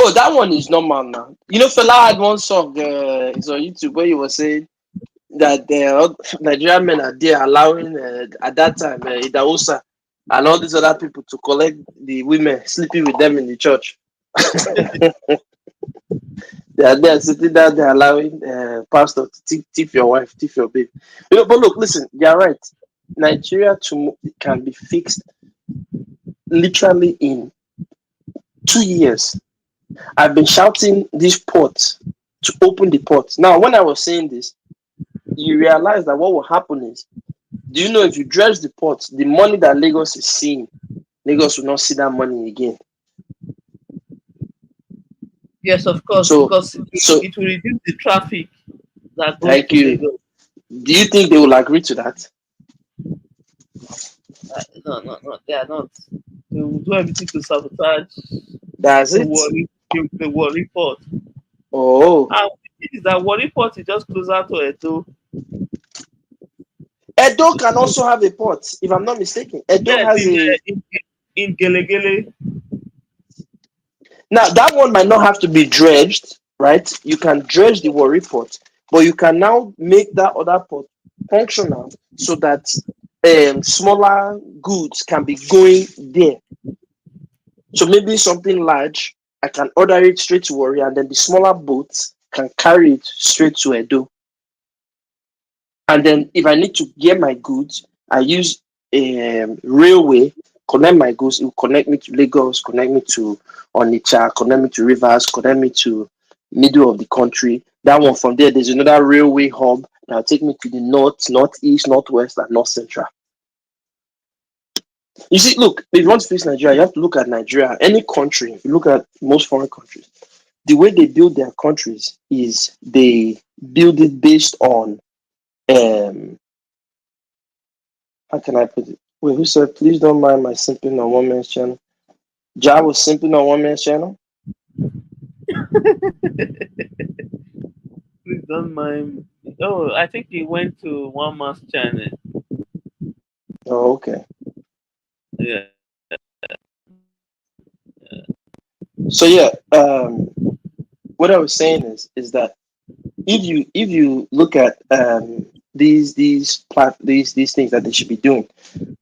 Oh, that one is normal now. Fela had one song. It's on YouTube where he was saying that the Nigerian men are there allowing at that time Idaosa and all these other people to collect the women, sleeping with them in the church. They are there sitting down there allowing pastor to tip your wife, tip your babe. But look, listen, you're right. Nigeria can be fixed literally in 2 years. I've been shouting this port to open the port. Now, when I was saying this, you realize that what will happen is, do you know if you dredge the port, the money that Lagos is seeing, Lagos will not see that money again. Yes, of course, So, because so it will reduce the traffic that goes thank to you. Lagos. Do you think they will agree to that? No, no, no, they are not. They will do everything to sabotage That's the it. worry, the worry port. Oh, And the thing is that worry port is just closer to Edo. Edo can also have a port, if I'm not mistaken. Edo Yes, has a. in Gelegele. Now, that one might not have to be dredged, right? You can dredge the Warri port, but you can now make that other port functional so that smaller goods can be going there. So maybe something large, I can order it straight to Warri, and then the smaller boats can carry it straight to Edo. And then if I need to get my goods, I use a railway, connect my goods, it will connect me to Lagos, connect me to Onitsha, connect me to Rivers, connect me to middle of the country. That one from there, there's another railway hub that will take me to the north, northeast, northwest, and north central. You see, look, if you want to fix Nigeria, you have to look at Nigeria. Any country, if you look at most foreign countries, the way they build their countries is they build it based on how can I put it? Wait, who said, please don't mind my simping on one man's channel? Ja was simping on one man's channel? Please don't mind. Oh, I think he went to one man's channel. Oh, okay. Yeah. So yeah, what I was saying is that if you look at these these things that they should be doing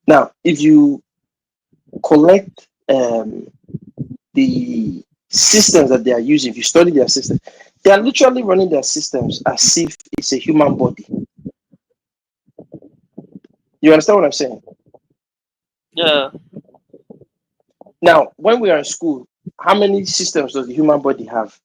now, if you collect the systems that they are using, if you study their systems, they are literally running their systems as if it's a human body. You understand what I'm saying? Yeah. Now, when we are in school, how many systems does the human body have?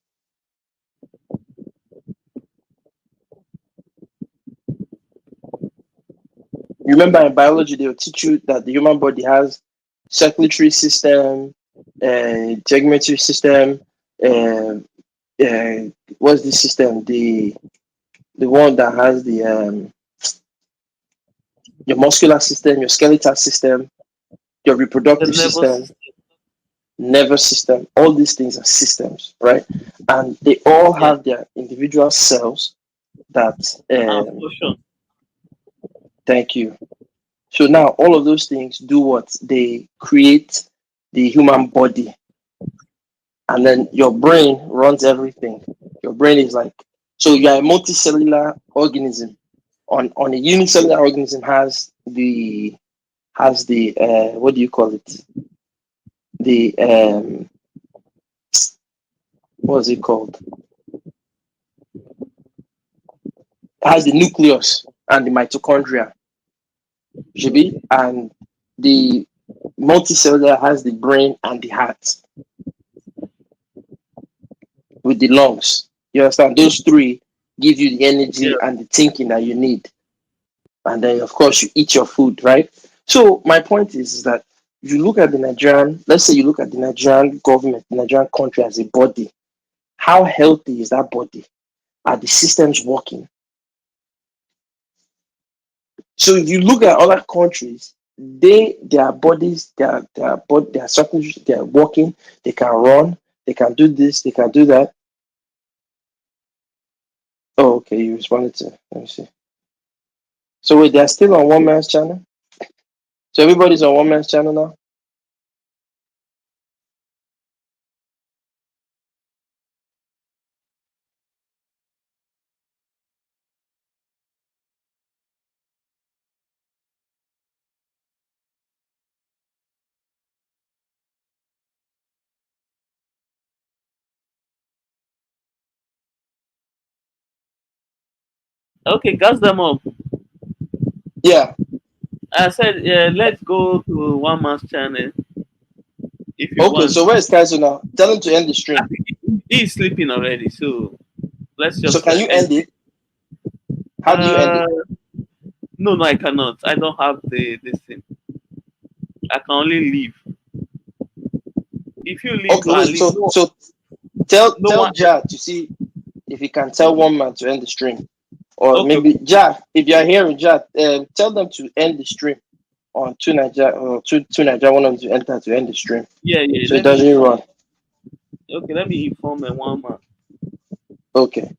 You remember in biology, they will teach you that the human body has circulatory system, integumentary system, uh, what's the system? The one that has the your muscular system, your skeletal system, your The reproductive nervous system, system. nervous system. All these things are systems, right? And they all Yeah. have their individual cells that. And function. Thank you. So now all of those things do what? They create the human body. And then your brain runs everything. Your brain is like, so you're a multicellular organism. On a unicellular organism has the what do you call it? The what is it called? It has the nucleus and the mitochondria. Should be, and the multicellular has the brain and the heart with the lungs. You understand? Those three give you the energy Yeah. and the thinking that you need. And then, of course, you eat your food, right? So, my point is that if you look at the Nigerian, let's say you look at the Nigerian government, the Nigerian country as a body, how healthy is that body? Are the systems working? So, if you look at other countries, their bodies, their circulation, they're working, they can run, they can do this, they can do that. Oh, okay, you responded to. Let me see. So wait, they're still on one man's channel. So everybody's on one man's channel now. Okay, gas them up. Yeah. I said, yeah, let's go to one man's channel if you Okay. want. So where is Kaiser now? Tell him to end the stream. He's sleeping already, so let's So just can you end. end it? How do you end Uh, it? no, I cannot. I don't have the this thing. I can only leave. If you leave, Okay, I wait. leave. So No, so no tell one. Ja to see if he can tell one man to end the stream, or Okay, maybe Ja, if you are hearing Ja, tell them to end the stream on two Niger or two Niger. One of them to enter to end the stream, yeah, yeah. so it doesn't run. Let me inform one man. Okay.